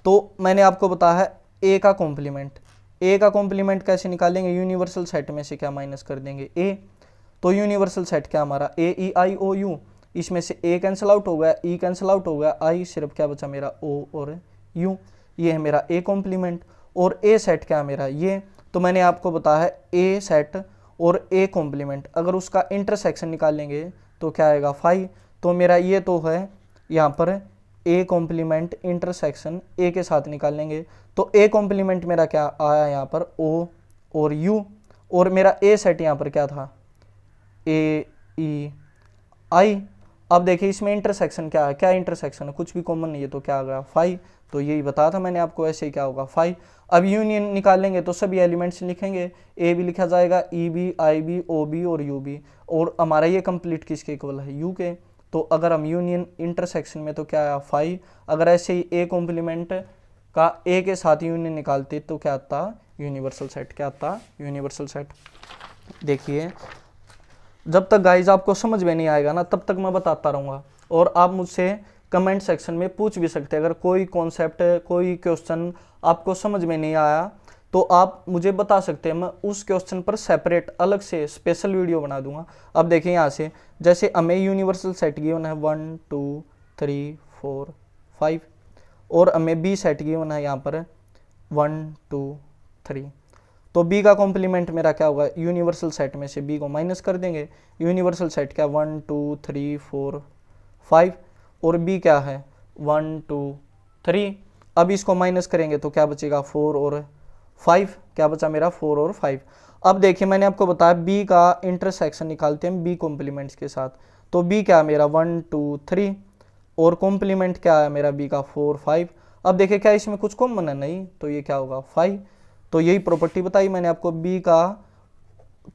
तो मैंने आपको बताया है ए का कॉम्प्लीमेंट। ए का कॉम्प्लीमेंट कैसे निकालेंगे, यूनिवर्सल सेट में से क्या माइनस कर देंगे ए। तो यूनिवर्सल सेट क्या हमारा ए ई आई ओ यू, इसमें से ए कैंसिल आउट हो गया, ई कैंसिल आउट हो गया, आई सिर्फ क्या बचा मेरा ओ और यू। ये है मेरा ए कॉम्प्लीमेंट। और ए सेट क्या है मेरा ये, तो मैंने आपको बताया है ए सेट और ए कॉम्प्लीमेंट अगर उसका इंटरसेक्शन निकालेंगे तो क्या आएगा 5। तो मेरा ये तो है यहाँ पर ए कॉम्प्लीमेंट इंटरसेक्शन ए के साथ निकालेंगे तो ए कॉम्प्लीमेंट मेरा क्या आया यहाँ पर ओ और यू, और मेरा ए सेट यहाँ पर क्या था ए ई आई। अब देखिए इसमें इंटरसेक्शन क्या है, क्या इंटरसेक्शन है, कुछ भी कॉमन नहीं है तो क्या आ गया 5। तो यही बताया था मैंने आपको, ऐसे ही क्या होगा 5। अब यूनियन निकालेंगे तो सभी एलिमेंट्स लिखेंगे, ए भी लिखा जाएगा, ई भी, आई भी, ओ भी और यू भी, और हमारा ये कंप्लीट किसके इक्वल है यू के। तो अगर हम यूनियन इंटरसेक्शन में तो क्या आया 5। अगर ऐसे ही ए कॉम्प्लीमेंट का ए के साथ यूनियन निकालते तो क्या आता यूनिवर्सल सेट, क्या आता यूनिवर्सल सेट। देखिए जब तक गाइज आपको समझ में नहीं आएगा ना तब तक मैं बताता रहूँगा, और आप मुझसे कमेंट सेक्शन में पूछ भी सकते हैं। अगर कोई कॉन्सेप्ट कोई क्वेश्चन आपको समझ में नहीं आया तो आप मुझे बता सकते हैं, मैं उस क्वेश्चन पर सेपरेट अलग से स्पेशल वीडियो बना दूंगा। अब देखिए यहाँ से जैसे हमें यूनिवर्सल सेट गिवन है 1 2 3 4 5 और हमें बी सेट गिवन है यहाँ पर 1 2 3। तो बी का कॉम्प्लीमेंट मेरा क्या होगा, यूनिवर्सल सेट में से बी को माइनस कर देंगे। यूनिवर्सल सेट क्या 1 2 3 4 5 और बी क्या है 1 2 3। अब इसको माइनस करेंगे तो क्या बचेगा 4 और 5, क्या बचा मेरा 4 और 5। अब देखिए मैंने आपको बताया बी का इंटरसेक्शन निकालते हैं बी कॉम्प्लीमेंट्स के साथ। तो बी क्या है मेरा 1 2 3 और कॉम्प्लीमेंट क्या है मेरा बी का 4 5। अब देखिए क्या इसमें कुछ कॉमन है, नहीं, तो ये क्या होगा 5। तो यही प्रॉपर्टी बताई मैंने आपको, बी का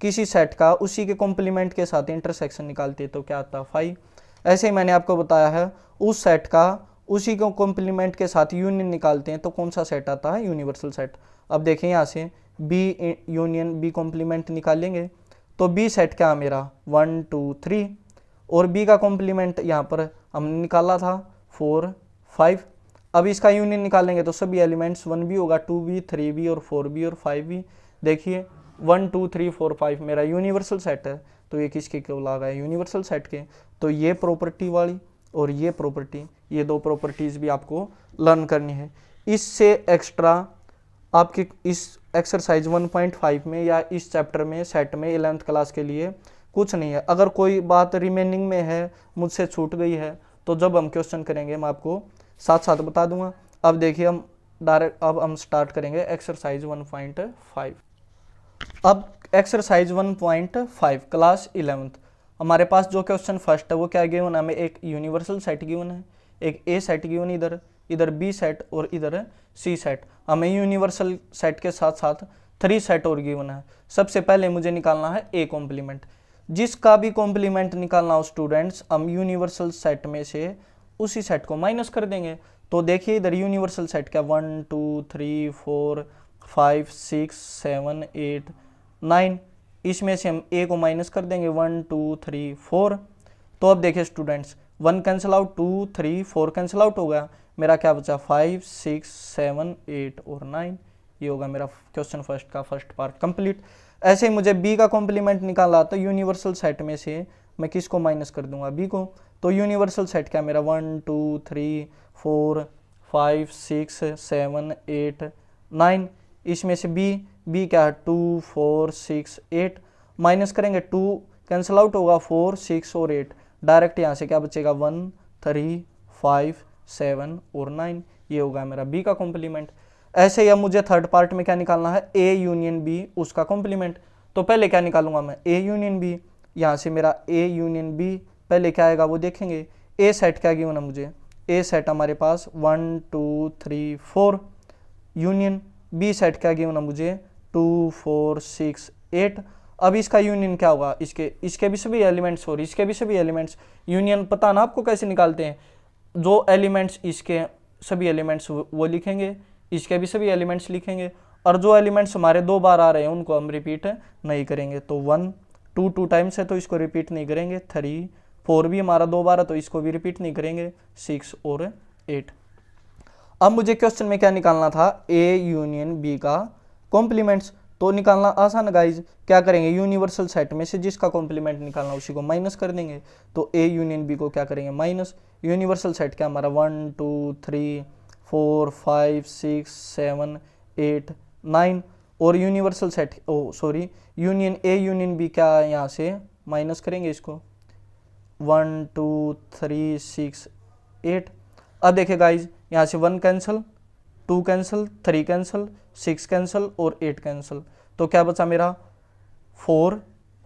किसी सेट का उसी के कॉम्प्लीमेंट के साथ इंटरसेक्शन निकालते तो क्या आता 5। ऐसे ही मैंने आपको बताया है उस सेट का उसी को कॉम्प्लीमेंट के साथ यूनियन निकालते हैं तो कौन सा सेट आता है यूनिवर्सल सेट। अब देखें यहाँ से बी यूनियन बी कॉम्प्लीमेंट निकालेंगे तो बी सेट क्या मेरा 1 2 3 और बी का कॉम्प्लीमेंट यहाँ पर हमने निकाला था 4 5। अब इसका यूनियन निकालेंगे तो सभी एलिमेंट्स 1 भी होगा, 2 भी, 3 भी और 4 भी और 5 भी। देखिए 1 2 3 4 5 मेरा यूनिवर्सल सेट है तो ये किसके केवल आ गया यूनिवर्सल सेट के। तो ये प्रॉपर्टी वाली और ये प्रॉपर्टी, ये दो प्रॉपर्टीज़ भी आपको लर्न करनी है। इससे एक्स्ट्रा आपके इस एक्सरसाइज 1.5 में या इस चैप्टर में सेट में 11th क्लास के लिए कुछ नहीं है। अगर कोई बात रिमेनिंग में है मुझसे छूट गई है तो जब हम क्वेश्चन करेंगे मैं आपको साथ साथ बता दूंगा। अब देखिए हम डायरेक्ट अब हम स्टार्ट करेंगे एक्सरसाइज 1.5। अब एक्सरसाइज 1.5 क्लास 11th हमारे पास जो क्वेश्चन फर्स्ट है वो क्या गिवन है, हमें एक यूनिवर्सल सेट गिवन है, एक ए सेट गिवन इधर बी सेट और इधर सी सेट। हमें यूनिवर्सल सेट के साथ साथ 3 सेट और गिवन है। सबसे पहले मुझे निकालना है ए कॉम्प्लीमेंट। जिसका भी कॉम्प्लीमेंट निकालना हो स्टूडेंट्स हम यूनिवर्सल सेट में से उसी सेट को माइनस कर देंगे। तो देखिए इधर यूनिवर्सल सेट क्या 1 2 3 4 5 6 7 8 9, इसमें से हम ए को माइनस कर देंगे 1 2 3 4। तो अब देखिए students 1 cancel out, 2 3 4 cancel out हो गया, मेरा क्या बचा 5 6 7 8 और 9। ये होगा मेरा क्वेश्चन फर्स्ट का फर्स्ट पार्ट कंप्लीट। ऐसे ही मुझे बी का कॉम्प्लीमेंट निकालना तो यूनिवर्सल सेट में से मैं किसको माइनस कर दूंगा बी को। तो यूनिवर्सल सेट क्या मेरा 1 2 3 4 5 6 7 8 9, इसमें से बी क्या है 2 4 6 8, माइनस करेंगे 2 कैंसिल आउट होगा 4 6 और 8, डायरेक्ट यहाँ से क्या बचेगा 1 3 5 7 और 9। ये होगा मेरा बी का कॉम्प्लीमेंट। ऐसे ही अब मुझे थर्ड पार्ट में क्या निकालना है ए यूनियन बी उसका कॉम्प्लीमेंट। तो पहले क्या निकालूंगा मैं ए यूनियन बी, यहाँ से मेरा ए यूनियन बी पहले क्या आएगा वो देखेंगे। ए सेट क्या गिवन है मुझे, ए सेट हमारे पास 1 2 3 4 यूनियन बी सेट क्या गिवन है मुझे 2 4 6 8। अब इसका यूनियन क्या होगा, इसके भी सभी एलिमेंट्स और इसके भी सभी एलिमेंट्स। यूनियन पता ना आपको कैसे निकालते हैं, जो एलिमेंट्स इसके सभी एलिमेंट्स वो लिखेंगे, इसके भी सभी एलिमेंट्स लिखेंगे, और जो एलिमेंट्स हमारे 2 बार आ रहे हैं उनको हम रिपीट नहीं करेंगे। तो 1 2 2 टाइम्स है तो इसको रिपीट नहीं करेंगे, 3 4 भी हमारा 2 बार है तो इसको भी रिपीट नहीं करेंगे, 6 और 8। अब मुझे क्वेश्चन में क्या निकालना था, ए यूनियन बी का कॉम्प्लीमेंट्स। तो निकालना आसान गाइज, क्या करेंगे, यूनिवर्सल सेट में से जिसका कॉम्प्लीमेंट निकालना उसी को माइनस कर देंगे। तो ए यूनियन बी को क्या करेंगे, माइनस, यूनिवर्सल सेट क्या हमारा 1 2 3 4 5 6 7 8 9, और universal set union A union B क्या यहाँ से माइनस करेंगे इसको, 1 2 3 6 8। अब देखिए गाइज, यहाँ से 1 कैंसिल, 2 कैंसिल, 3 कैंसिल, 6 कैंसिल और 8 कैंसिल। तो क्या बचा मेरा 4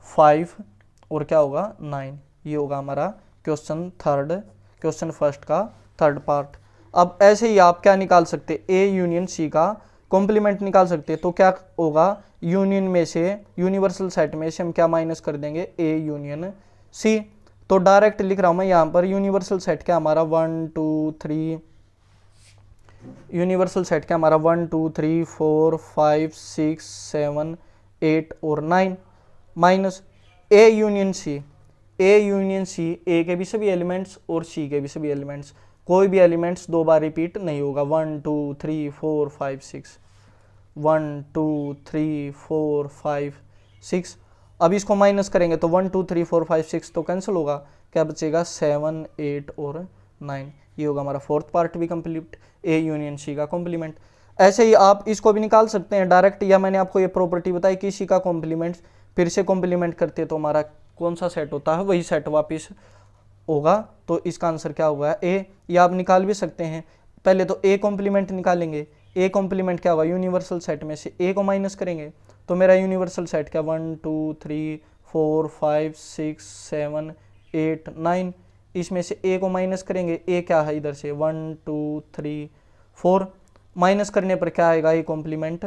5 और क्या होगा 9। ये होगा हमारा क्वेश्चन फर्स्ट का थर्ड पार्ट। अब ऐसे ही आप क्या निकाल सकते, ए यूनियन सी का कॉम्प्लीमेंट निकाल सकते। तो क्या होगा, यूनियन में से, यूनिवर्सल सेट में से हम क्या माइनस कर देंगे, ए यूनियन सी। तो डायरेक्ट लिख रहा हूं मैं यहाँ पर, यूनिवर्सल सेट क्या हमारा 1 2 3, यूनिवर्सल सेट क्या हमारा 1 2 3 4 5 6 7 8 और 9, minus A union C. A union C, A के भी सभी एलिमेंट्स और सी के भी सभी एलिमेंट्स, कोई भी एलिमेंट्स 2 बार रिपीट नहीं होगा, 1 2 3 4 5 6, 1 2 3 4 5 6। अब इसको माइनस करेंगे तो 1 2 3 4 5 6 तो कैंसिल होगा, क्या बचेगा 7 8 और 9। ये होगा हमारा फोर्थ पार्ट भी कंप्लीट, ए यूनियन सी का कॉम्प्लीमेंट। ऐसे ही आप इसको भी निकाल सकते हैं डायरेक्ट, या मैंने आपको ये प्रॉपर्टी बताई कि सी का कॉम्प्लीमेंट फिर से कॉम्प्लीमेंट करते हैं तो हमारा कौन सा सेट होता है वही सेट वापस होगा। तो इसका आंसर क्या होगा, ए। या आप निकाल भी सकते हैं, पहले तो ए कॉम्प्लीमेंट निकालेंगे। ए कॉम्प्लीमेंट क्या होगा, यूनिवर्सल सेट में से ए को माइनस करेंगे तो मेरा यूनिवर्सल सेट क्या 1 2 3 4 5 6 7 8 9, इसमें से ए को माइनस करेंगे, ए क्या है इधर से 1 2 3 4, माइनस करने पर क्या आएगा, ए कॉम्प्लीमेंट।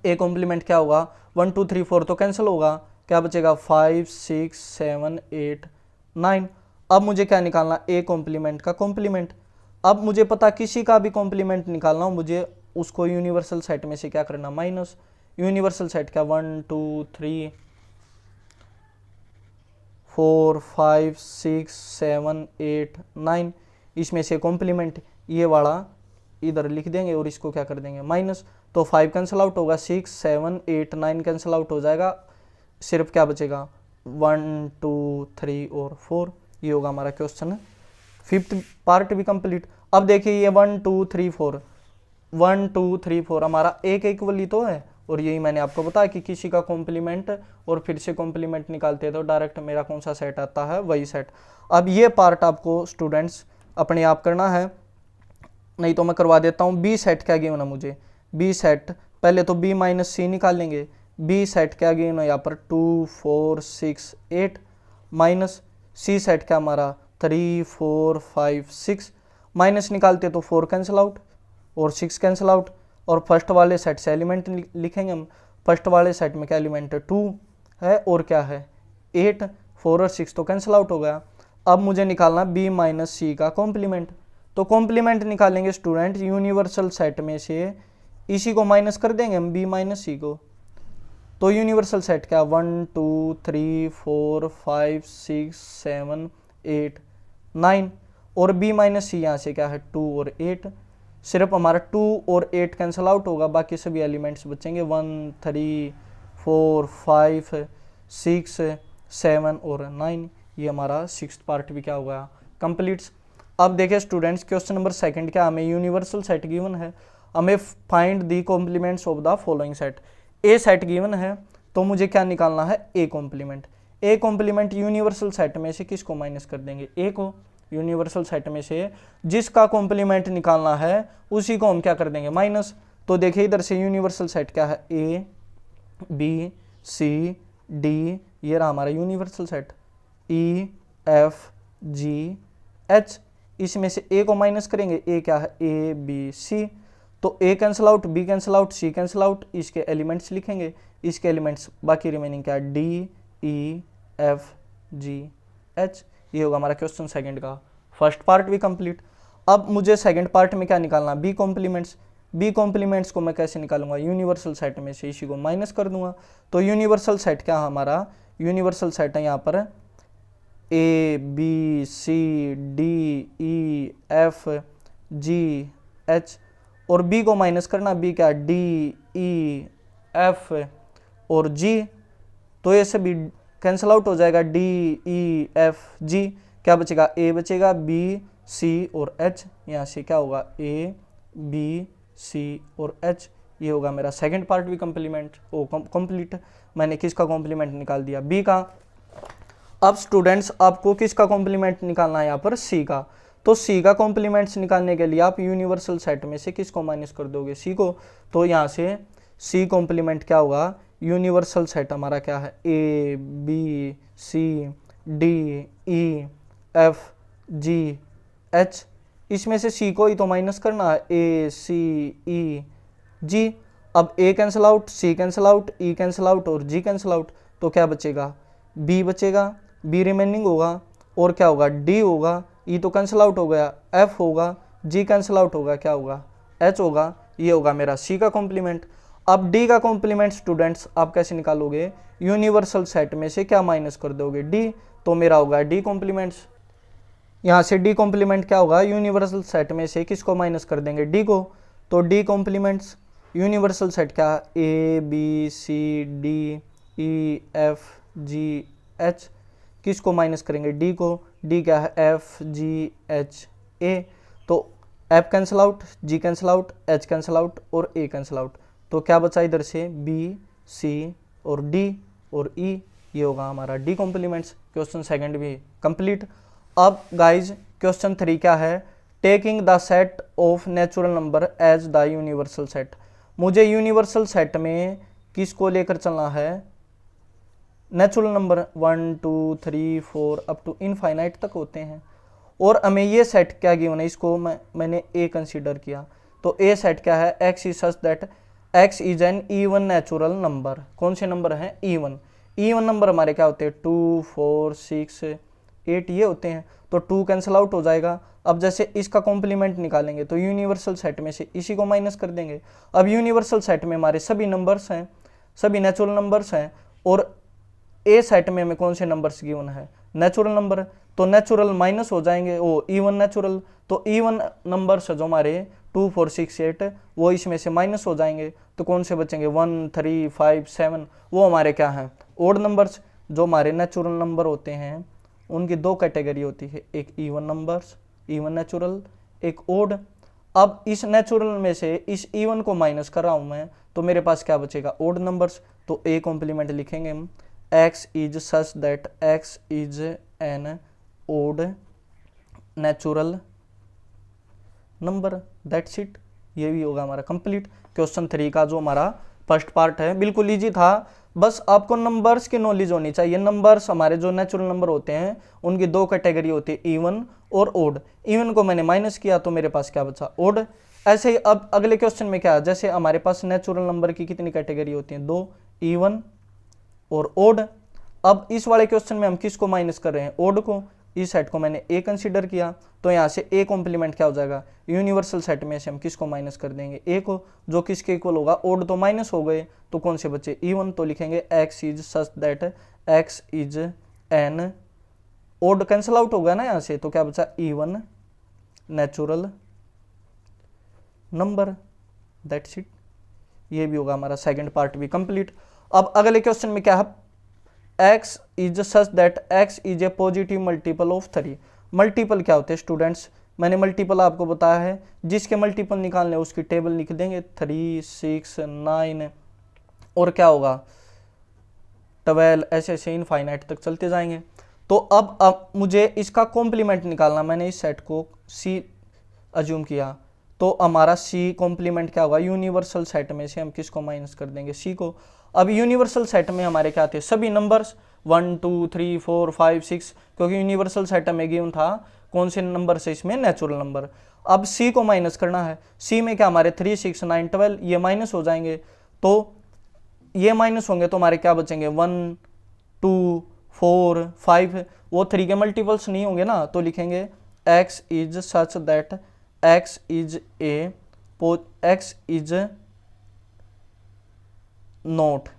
ए कॉम्प्लीमेंट क्या होगा 1 2 3 4 तो कैंसिल होगा, क्या बचेगा 5 6 7 8 9। अब मुझे क्या निकालना, ए कॉम्प्लीमेंट का कॉम्प्लीमेंट। अब मुझे पता किसी का भी कॉम्प्लीमेंट निकालना हो, मुझे उसको यूनिवर्सल सेट में से क्या करना, माइनस। यूनिवर्सल सेट क्या 1 2 3 4 5 6 7 8 9, इसमें से कॉम्प्लीमेंट ये वाला इधर लिख देंगे और इसको क्या कर देंगे, माइनस। तो 5 कैंसिल आउट होगा, 6 7 8 9 कैंसिल आउट हो जाएगा, सिर्फ क्या बचेगा 1 2 3 और 4। ये होगा हमारा क्वेश्चन फिफ्थ पार्ट भी कंप्लीट। अब देखिए ये 1 2 3 4 1 2 3 4 हमारा एक इक्वली तो है, और यही मैंने आपको बताया कि किसी का कॉम्प्लीमेंट और फिर से कॉम्प्लीमेंट निकालते हैं तो डायरेक्ट मेरा कौन सा सेट आता है वही सेट। अब ये पार्ट आपको स्टूडेंट्स अपने आप करना है, नहीं तो मैं करवा देता हूँ। बी सेट क्या गिवन है मुझे, बी सेट पहले तो बी माइनस सी निकालेंगे। बी सेट क्या गिवन है यहाँ पर 2 4 6 8, माइनस सी सेट क्या हमारा 3 4 5 6, माइनस निकालते तो 4 कैंसिल आउट और 6 कैंसिल आउट, और फर्स्ट वाले सेट से एलिमेंट लिखेंगे हम। फर्स्ट वाले सेट में क्या एलिमेंट है 2 है और क्या है 8, 4 और 6 तो कैंसिल आउट हो गया। अब मुझे निकालना बी माइनस सी का कॉम्प्लीमेंट। तो कॉम्प्लीमेंट निकालेंगे स्टूडेंट यूनिवर्सल सेट में से, इसी को माइनस कर देंगे हम बी माइनस सी को। तो यूनिवर्सल सेट क्या 1 2 3 4 5 6 7 8 9, और बी माइनस सी यहाँ से क्या है 2 और 8, सिर्फ हमारा 2 और 8 कैंसिल आउट होगा, बाकी सभी एलिमेंट्स बचेंगे 1 3 4 5 6 7 और 9। ये हमारा सिक्स्थ पार्ट भी क्या होगा कंप्लीट्स। अब देखिए स्टूडेंट्स क्वेश्चन नंबर सेकंड क्या, हमें यूनिवर्सल सेट गिवन है, हमें find the complements of the following set. A set given है तो मुझे क्या निकालना है, A complement. A complement universal set में से किसको माइनस कर देंगे, ए को। यूनिवर्सल सेट में से जिसका कॉम्प्लीमेंट निकालना है उसी को हम क्या कर देंगे, माइनस। तो देखिए इधर से यूनिवर्सल सेट क्या है, ए बी सी डी, ये रहा हमारा यूनिवर्सल सेट, ई एफ जी एच, इसमें से ए को माइनस करेंगे, ए क्या है ए बी सी, तो A cancel out, B cancel out, C cancel out, इसके एलिमेंट्स लिखेंगे, इसके एलिमेंट्स बाकी रिमेनिंग क्या है D E F G H. ये होगा हमारा क्वेश्चन सेकंड का फर्स्ट पार्ट भी कंप्लीट। अब मुझे सेकंड पार्ट में क्या निकालना, बी कॉम्प्लीमेंट्स। बी कॉम्प्लीमेंट्स को मैं कैसे निकालूंगा, यूनिवर्सल सेट में से इसी को माइनस कर दूंगा। तो यूनिवर्सल सेट क्या हमारा, यूनिवर्सल सेट है यहाँ पर A B C D E F G H, और बी को माइनस करना, बी क्या, डी ई एफ और जी, तो ये सभी कैंसिल आउट हो जाएगा, डी ई एफ जी, क्या बचेगा, ए बचेगा, बी सी और एच, यहाँ से क्या होगा, ए बी सी और एच, ये होगा मेरा सेकंड पार्ट भी कंप्लीमेंट कंप्लीट। मैंने किसका कॉम्प्लीमेंट निकाल दिया, बी का। अब स्टूडेंट्स आपको किसका कॉम्प्लीमेंट निकालना है यहाँ पर, सी का। तो सी का कॉम्प्लीमेंट्स निकालने के लिए आप यूनिवर्सल सेट में से किसको माइनस कर दोगे, सी को। तो यहाँ से सी कॉम्प्लीमेंट क्या होगा, यूनिवर्सल सेट हमारा क्या है, A B C D E F G H, इसमें से सी को ही तो माइनस करना है, ए सी ई जी। अब A cancel out, C cancel out, E cancel out और जी कैंसिल आउट, तो क्या बचेगा, बी बचेगा, बी रिमेनिंग होगा, और क्या होगा, डी होगा, ई तो कैंसिल आउट हो गया, एफ होगा, जी कैंसिल आउट होगा, क्या होगा, एच होगा, ये होगा मेरा सी का कॉम्प्लीमेंट। अब डी का कॉम्प्लीमेंट स्टूडेंट्स आप कैसे निकालोगे, यूनिवर्सल सेट में से क्या माइनस कर दोगे, डी, तो मेरा होगा डी कॉम्प्लीमेंट्स। यहाँ से डी कॉम्प्लीमेंट क्या होगा, यूनिवर्सल सेट में से किसको माइनस कर देंगे, डी को, तो डी कॉम्प्लीमेंट्स यूनिवर्सल सेट क्या, A B C D E F G H, किसको माइनस करेंगे, डी को, डी क्या है, एफ जी एच ए, तो F cancel out, G cancel out, H cancel out और ए कैंसिल आउट, तो क्या बचा इधर से, बी सी और डी और ई, ये होगा हमारा डी कॉम्प्लीमेंट्स। क्वेश्चन सेकंड भी कंप्लीट। अब गाइज क्वेश्चन 3 क्या है, taking the set of natural number as the universal set. मुझे यूनिवर्सल सेट में किसको लेकर चलना है, natural number 1 2 3 4 up to infinite तक होते हैं, और हमें ये सेट क्या गिवन है, इसको मैंने ए कंसीडर किया, तो ए सेट क्या है, x is such that x is N even natural number. कौन से नंबर हैं, इवन। इवन नंबर हमारे क्या होते हैं, 2 4 6 8 ये होते हैं, तो 2 कैंसिल आउट हो जाएगा। अब जैसे इसका कॉम्प्लीमेंट निकालेंगे तो यूनिवर्सल सेट में से इसी को माइनस कर देंगे। अब यूनिवर्सल सेट में हमारे सभी नंबर्स हैं, सभी नेचुरल नंबर्स हैं, और ए सेट में हमें कौन से नंबर्स गिवन है, नेचुरल नंबर, तो नेचुरल माइनस हो जाएंगे, ओ इवन नेचुरल, तो इवन नंबर्स जो हमारे 2 4 6 8 वो इसमें से माइनस हो जाएंगे, तो कौन से बचेंगे, 1 3 5 7, वो हमारे क्या हैं, ओड नंबर्स। जो हमारे नेचुरल नंबर होते हैं उनकी 2 कैटेगरी होती है, एक इवन नंबर्स, इवन नेचुरल, एक ओड। अब इस नेचुरल में से इस इवन को माइनस कर रहा हूं मैं, तो मेरे पास क्या बचेगा, ओड नंबर्स, तो ए कॉम्प्लीमेंट लिखेंगे हम, x is such that x is an odd natural number, that's it। ये भी होगा हमारा कंप्लीट। क्वेश्चन 3 का जो हमारा फर्स्ट पार्ट है बिल्कुल इजी था, बस आपको नंबर्स की नॉलेज होनी चाहिए। नंबर्स हमारे जो नेचुरल नंबर होते हैं उनकी 2 कैटेगरी होती है, इवन और ओड। इवन को मैंने माइनस किया तो मेरे पास क्या बचा, ओड। ऐसे ही अब अगले क्वेश्चन में क्या है, जैसे हमारे पास नेचुरल नंबर की कितनी कैटेगरी होती है, 2, इवन और ओड। अब इस वाले क्वेश्चन में हम किसको माइनस कर रहे हैं, ओड को। इस सेट को मैंने ए कंसीडर किया, तो यहाँ से ए कॉम्प्लीमेंट क्या हो जाएगा, यूनिवर्सल सेट में से हम किसको माइनस कर देंगे, ए को, जो किसके इक्वल होगा, ओड तो माइनस हो गए, तो कौन से बचे, इवन, तो लिखेंगे x is such that x is n, odd cancel out हो गया ना यहाँ से, तो क्या बचा, even natural number, that's it. ये भी होगा हमारा सेकंड पार्ट भी कंप्लीट। अब अगले क्वेश्चन में क्या है, x is such that x is a positive multiple of 3। Multiple क्या होते हैं स्टूडेंट्स, मैंने मल्टीपल आपको बताया है, जिसके मल्टीपल निकालने उसकी टेबल लिख देंगे, 3 6 9 और क्या होगा 12, ऐसे ऐसे इनफाइनाइट तक चलते जाएंगे। तो अब मुझे इसका कॉम्प्लीमेंट निकालना, मैंने इस सेट को C अज्यूम किया, तो हमारा C कॉम्प्लीमेंट क्या होगा, यूनिवर्सल सेट में से हम किसको माइनस कर देंगे, C को। अब यूनिवर्सल सेट में हमारे क्या थे, सभी नंबर्स 1 2 3 4 5 6, क्योंकि यूनिवर्सल सेट में गिवन था कौन से नंबर से, इसमें नेचुरल नंबर। अब C को माइनस करना है, C में क्या हमारे 3 6 9 12 ये माइनस हो जाएंगे, तो ये माइनस होंगे तो हमारे क्या बचेंगे, 1 2 4 5, वो 3 के मल्टीपल्स नहीं होंगे ना, तो लिखेंगे x is such that x is a x is note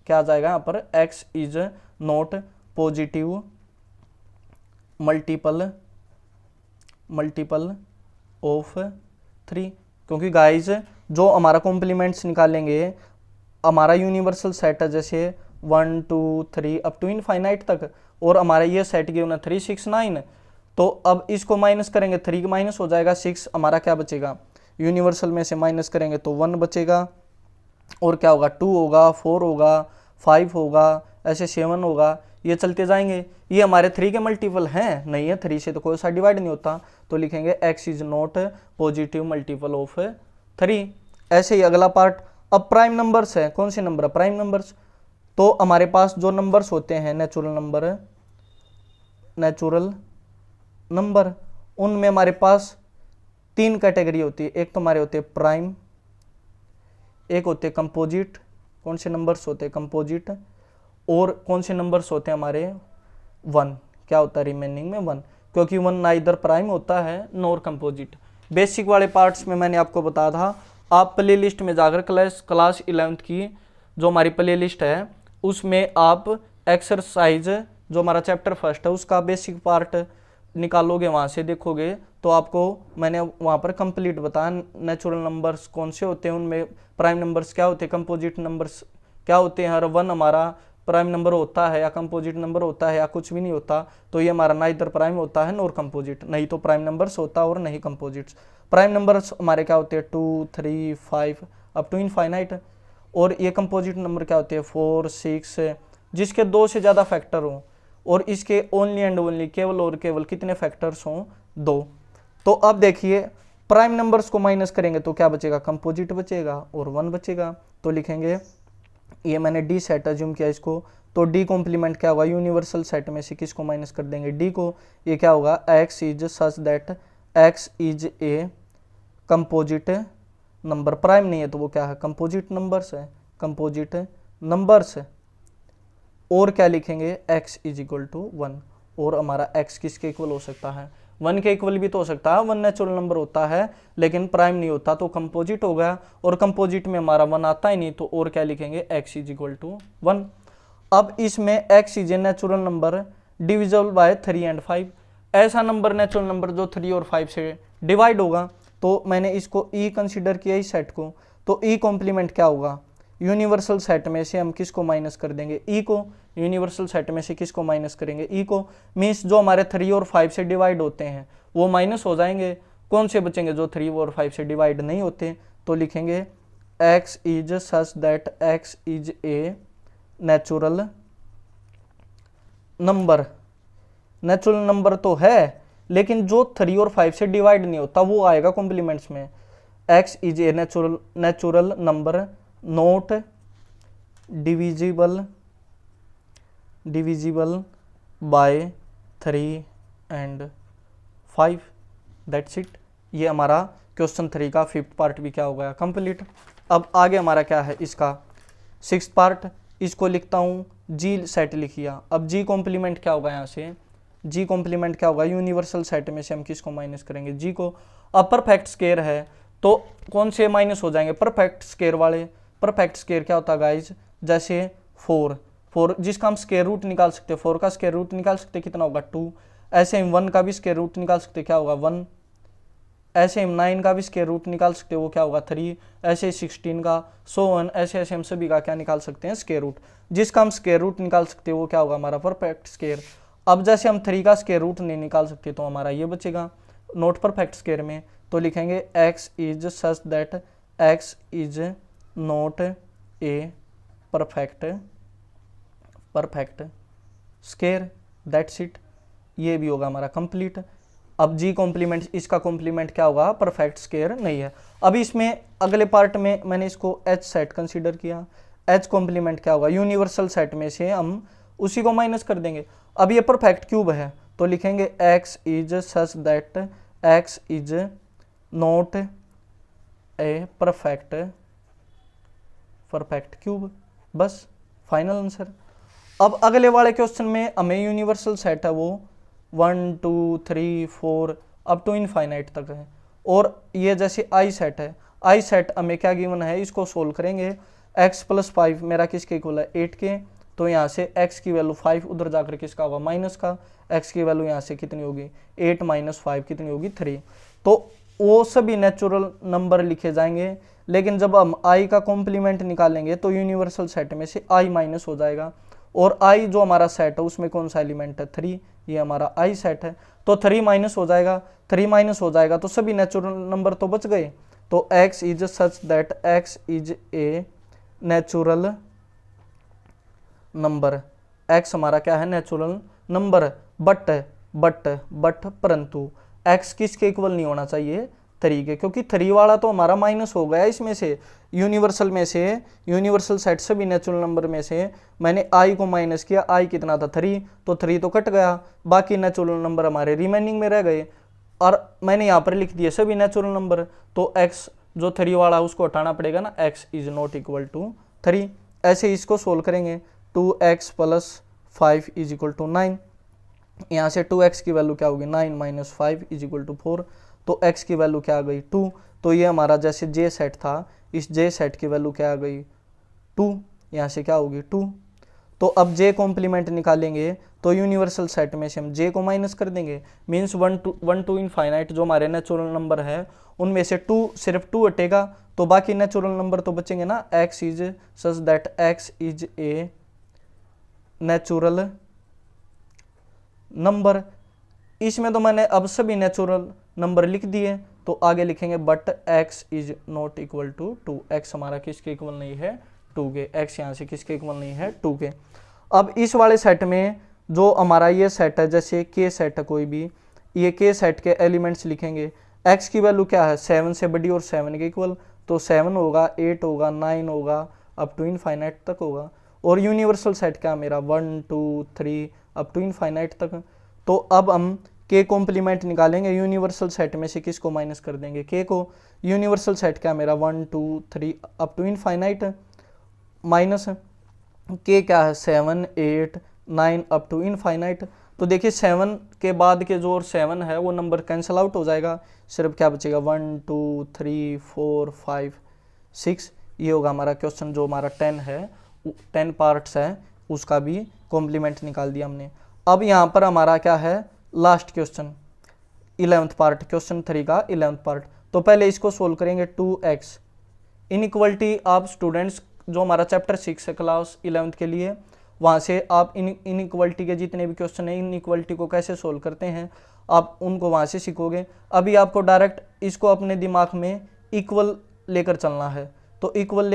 क्या आ जाएगा यहाँ पर, x is not positive multiple of 3, क्योंकि गाइज जो हमारा कॉम्प्लीमेंट्स निकालेंगे, हमारा यूनिवर्सल सेट है जैसे 1 2 3 अप टू इनफाइनाइट तक, और हमारा ये सेट गिवन है 3 6 9, तो अब इसको माइनस करेंगे 3 माइनस हो जाएगा 6, हमारा क्या बचेगा, यूनिवर्सल में से माइनस करेंगे तो 1 बचेगा, और क्या होगा 2 होगा, 4 होगा, 5 होगा, ऐसे 7 होगा, ये चलते जाएंगे। ये हमारे 3 के मल्टीपल हैं नहीं है, 3 से तो कोई सा डिवाइड नहीं होता, तो लिखेंगे x is not positive multiple of 3। ऐसे ही अगला पार्ट, अब प्राइम नंबर्स है, कौन से नंबर है, प्राइम नंबर्स। तो हमारे पास जो नंबर्स होते हैं नेचुरल नंबर, उनमें हमारे पास 3 कैटेगरी होती है। एक तो हमारे होते हैं प्राइम, एक होते हैं कंपोजिट, कौन से नंबर्स होते हैं कंपोजिट, और कौन से नंबर्स होते हैं हमारे 1, क्या होता है रिमेनिंग में 1, क्योंकि 1 ना इधर प्राइम होता है नॉर कंपोजिट। बेसिक वाले पार्ट्स में मैंने आपको बताया था, आप प्ले लिस्ट में जाकर क्लास 11th की जो हमारी प्ले लिस्ट है उसमें आप एक्सरसाइज जो हमारा चैप्टर फर्स्ट है उसका बेसिक पार्ट निकालोगे, वहाँ से देखोगे तो आपको मैंने वहाँ पर कंप्लीट बताया नेचुरल नंबर्स कौन से होते हैं, उनमें प्राइम नंबर्स क्या होते हैं, कंपोजिट नंबर्स क्या होते हैं। हर 1 हमारा प्राइम नंबर होता है या कंपोजिट नंबर होता है या कुछ भी नहीं होता, तो ये हमारा ना इधर प्राइम होता है नॉर कंपोजिट, नहीं तो प्राइम नंबर्स होता और नहीं कंपोजिट्स। प्राइम नंबर्स हमारे क्या होते हैं 2 3 5 अप टू इनफाइनाइट, और ये कंपोजिट नंबर क्या होते हैं 4 6, जिसके 2 से ज़्यादा फैक्टर हों, और इसके ओनली एंड ओनली केवल और केवल कितने फैक्टर्स हों 2। तो अब देखिए प्राइम नंबर्स को माइनस करेंगे तो क्या बचेगा, कंपोजिट बचेगा और 1 बचेगा, तो लिखेंगे ये मैंने डी सेट अज्यूम किया इसको, तो डी कॉम्प्लीमेंट क्या होगा, यूनिवर्सल सेट में से किसको माइनस कर देंगे, डी को। ये क्या होगा, x is such that x is a composite number, prime नहीं है तो वो क्या है कंपोजिट नंबर्स है, कंपोजिट नंबर्स। और क्या लिखेंगे x इज इक्वल टू 1, और हमारा x किसके इक्वल हो सकता है, 1 के इक्वल भी तो हो सकता है, 1 नेचुरल नंबर होता है लेकिन प्राइम नहीं होता तो कंपोजिट हो गया, और कंपोजिट में हमारा 1 आता ही नहीं, तो और क्या लिखेंगे x इज इक्वल टू 1। अब इसमें x is a natural number divisible by 3 and 5, ऐसा नंबर नेचुरल नंबर जो 3 और 5 से डिवाइड होगा, तो मैंने इसको e कंसिडर किया इस सेट को, तो e कॉम्प्लीमेंट क्या होगा, यूनिवर्सल सेट में से हम किसको माइनस कर देंगे, ई को, यूनिवर्सल सेट में से किसको माइनस करेंगे, ई को, मीन्स जो हमारे 3 और 5 से डिवाइड होते हैं वो माइनस हो जाएंगे, कौन से बचेंगे जो 3 और 5 से डिवाइड नहीं होते, तो लिखेंगे x is such that x is a natural number. Natural number तो है लेकिन जो 3 और 5 से डिवाइड नहीं होता वो आएगा कॉम्प्लीमेंट्स में, x is a natural number note divisible by 3 and 5, that's it. ये हमारा क्वेश्चन 3 का 5th पार्ट भी क्या हो गया कंप्लीट। अब आगे हमारा क्या है इसका 6th पार्ट, इसको लिखता हूँ जी सेट लिखिया। अब जी कॉम्प्लीमेंट क्या होगा, यहाँ से जी कॉम्प्लीमेंट क्या होगा, यूनिवर्सल सेट में से हम किसको माइनस करेंगे, जी को। अब परफेक्ट स्केयर है तो कौन से माइनस हो जाएंगे, परफेक्ट स्केयर वाले। परफेक्ट स्केयर क्या होता है गाइज, जैसे 4 जिसका हम स्केयर रूट निकाल सकते हैं, 4 का स्केयर रूट निकाल सकते हैं कितना होगा 2, ऐसे हम 1 का भी स्केयर रूट निकाल सकते हैं क्या होगा 1, ऐसे हम 9 का भी स्केयर रूट निकाल सकते हैं वो क्या होगा 3, ऐसे 16 का, सो ऑन, ऐसे ऐसे हम सभी का क्या निकाल सकते हैं स्केयर रूट, जिसका हम स्केयर रूट निकाल सकते हैं वो क्या होगा हमारा परफेक्ट स्केयर। अब जैसे हम 3 का स्केयर रूट नहीं निकाल सकते तो हमारा ये बचेगा नॉट परफेक्ट स्केयर में, तो लिखेंगे x is such that x is not a perfect square, that's it. ये भी होगा हमारा कंप्लीट। अब जी कॉम्प्लीमेंट, इसका कॉम्प्लीमेंट क्या होगा, परफेक्ट स्केयर नहीं है। अब इसमें अगले पार्ट में मैंने इसको एच सेट कंसीडर किया, एच कॉम्प्लीमेंट क्या होगा, यूनिवर्सल सेट में से हम उसी को माइनस कर देंगे। अब ये परफेक्ट क्यूब है तो लिखेंगे x is such that x is not a perfect cube, बस फाइनल आंसर। अब अगले वाले क्वेश्चन में हमें यूनिवर्सल सेट है वो 1 2 3 4 अप टू इनफाइनाइट तक है, और ये जैसे आई सेट है, आई सेट हमें क्या गिवन है, इसको सोल्व करेंगे x + 5 मेरा किसके इक्वल है 8 के, तो यहाँ से x की वैल्यू 5 उधर जाकर किसका होगा माइनस का, x की वैल्यू यहाँ से कितनी होगी 8 माइनस 5 कितनी होगी 3। तो वो सभी नेचुरल नंबर लिखे जाएंगे, लेकिन जब हम i का कॉम्प्लीमेंट निकालेंगे तो यूनिवर्सल सेट में से i माइनस हो जाएगा, और i जो हमारा सेट है उसमें कौन सा एलिमेंट है 3, ये हमारा i सेट है, तो 3 माइनस हो जाएगा, 3 माइनस हो जाएगा तो सभी नेचुरल नंबर तो बच गए। तो x is such that x is a natural number, x हमारा क्या है नेचुरल नंबर, बट परंतु x किसके इक्वल नहीं होना चाहिए 3 के, क्योंकि 3 वाला तो हमारा माइनस हो गया इसमें से, यूनिवर्सल में से, यूनिवर्सल सेट सभी नेचुरल नंबर में से मैंने i को माइनस किया, i कितना था 3, तो 3 तो कट गया, बाकी नेचुरल नंबर हमारे रिमेनिंग में रह गए, और मैंने यहाँ पर लिख दिए सभी नेचुरल नंबर, तो x जो 3 वाला है उसको हटाना पड़ेगा ना, x is not equal to 3। ऐसे इसको सोल्व करेंगे, 2x plus 5 is equal to 9, यहाँ से 2x की वैल्यू क्या होगी 9 माइनस 5 इज इक्वल टू 4, तो x की वैल्यू क्या आ गई 2, तो ये हमारा जैसे j सेट था, इस j सेट की वैल्यू क्या आ गई 2, यहाँ से क्या होगी 2। तो अब j कॉम्प्लीमेंट निकालेंगे तो यूनिवर्सल सेट में से हम j को माइनस कर देंगे, मीन्स 1 टू इनफाइनाइट जो हमारे नेचुरल नंबर है उनमें से 2 सिर्फ 2 हटेगा, तो बाकी नेचुरल नंबर तो बचेंगे ना, x is such that x is a natural number. इसमें तो मैंने अब सभी नेचुरल नंबर लिख दिए, तो आगे लिखेंगे but x is not equal to 2, x हमारा किसके इक्वल नहीं है 2 के, x यहाँ से किसके इक्वल नहीं है 2 के। अब इस वाले सेट में जो हमारा ये सेट है, जैसे k सेट है कोई भी, ये k सेट के एलिमेंट्स लिखेंगे, x की वैल्यू क्या है 7 से बड़ी और 7 के इक्वल, तो 7 होगा 8 होगा 9 होगा अप टू इनफाइनाइट तक होगा, और यूनिवर्सल सेट क्या मेरा 1 2 3 अप टू इनफाइनाइट तक। तो अब हम k कॉम्प्लीमेंट निकालेंगे, यूनिवर्सल सेट में से किसको माइनस कर देंगे k को, यूनिवर्सल सेट क्या मेरा 1 2 3 up to infinite, minus k क्या है 7 8 9 अप टू इनफाइनाइट। तो देखिए 7 के बाद के जो और 7 है वो नंबर कैंसिल आउट हो जाएगा, सिर्फ क्या बचेगा 1 2 3 4 5 6, ये होगा हमारा क्वेश्चन जो हमारा 10 है, 10 पार्ट्स है उसका भी कॉम्प्लीमेंट निकाल दिया हमने। अब यहाँ पर हमारा क्या है last question 11th part, question 3 का 11th पार्ट। तो पहले इसको सोल्व करेंगे 2x इनइक्वलिटी। आप स्टूडेंट्स जो हमारा चैप्टर 6 है क्लास 11th के लिए, वहाँ से आप इनइक्वलिटी के जितने भी क्वेश्चन हैं, इनइक्वलिटी को कैसे सोल्व करते हैं आप उनको वहाँ से सीखोगे। अभी आपको डायरेक्ट इसको अपने दिमाग में इक्वल लेकर चलना है, तो इक्वल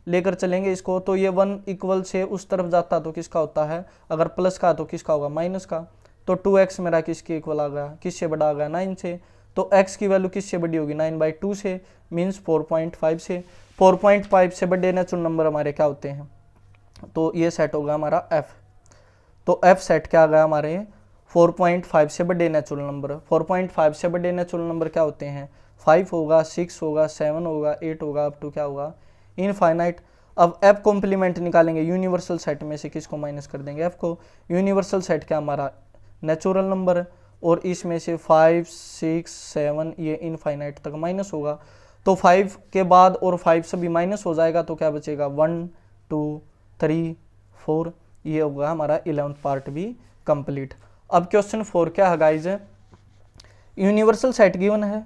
लेकर चलेंगे इसको, तो ये 1 इक्वल से उस तरफ जाता तो किसका होता है, अगर प्लस का तो किसका होगा माइनस का। तो 2x मेरा किसके इक्वल आ गया, किससे बड़ा आ गया 9 से, तो x की वैल्यू किससे बड़ी होगी 9/2 से, मीन्स 4.5 से। 4.5 से बड़े नेचुरल नंबर हमारे क्या होते हैं, तो ये सेट होगा हमारा f। तो f सेट क्या आ गया हमारे 4.5 से बड़े नेचुरल नंबर। 4.5 से बड़े नेचुरल नंबर क्या होते हैं 5 होगा 6 होगा 7 होगा 8 होगा अप टू क्या होगा इनफाइनाइट। अब f कॉम्प्लीमेंट निकालेंगे, यूनिवर्सल सेट में से किसको माइनस कर देंगे f को, यूनिवर्सल सेट क्या हमारा नेचुरल नंबर, और इसमें से 5 6 7 ये इनफाइनाइट तक माइनस होगा, तो 5 के बाद और 5 सभी माइनस हो जाएगा, तो क्या बचेगा 1 2 3 4, ये होगा हमारा 11th पार्ट भी कंप्लीट। अब क्वेश्चन 4 क्या है गाइज, यूनिवर्सल सेट गिवन है,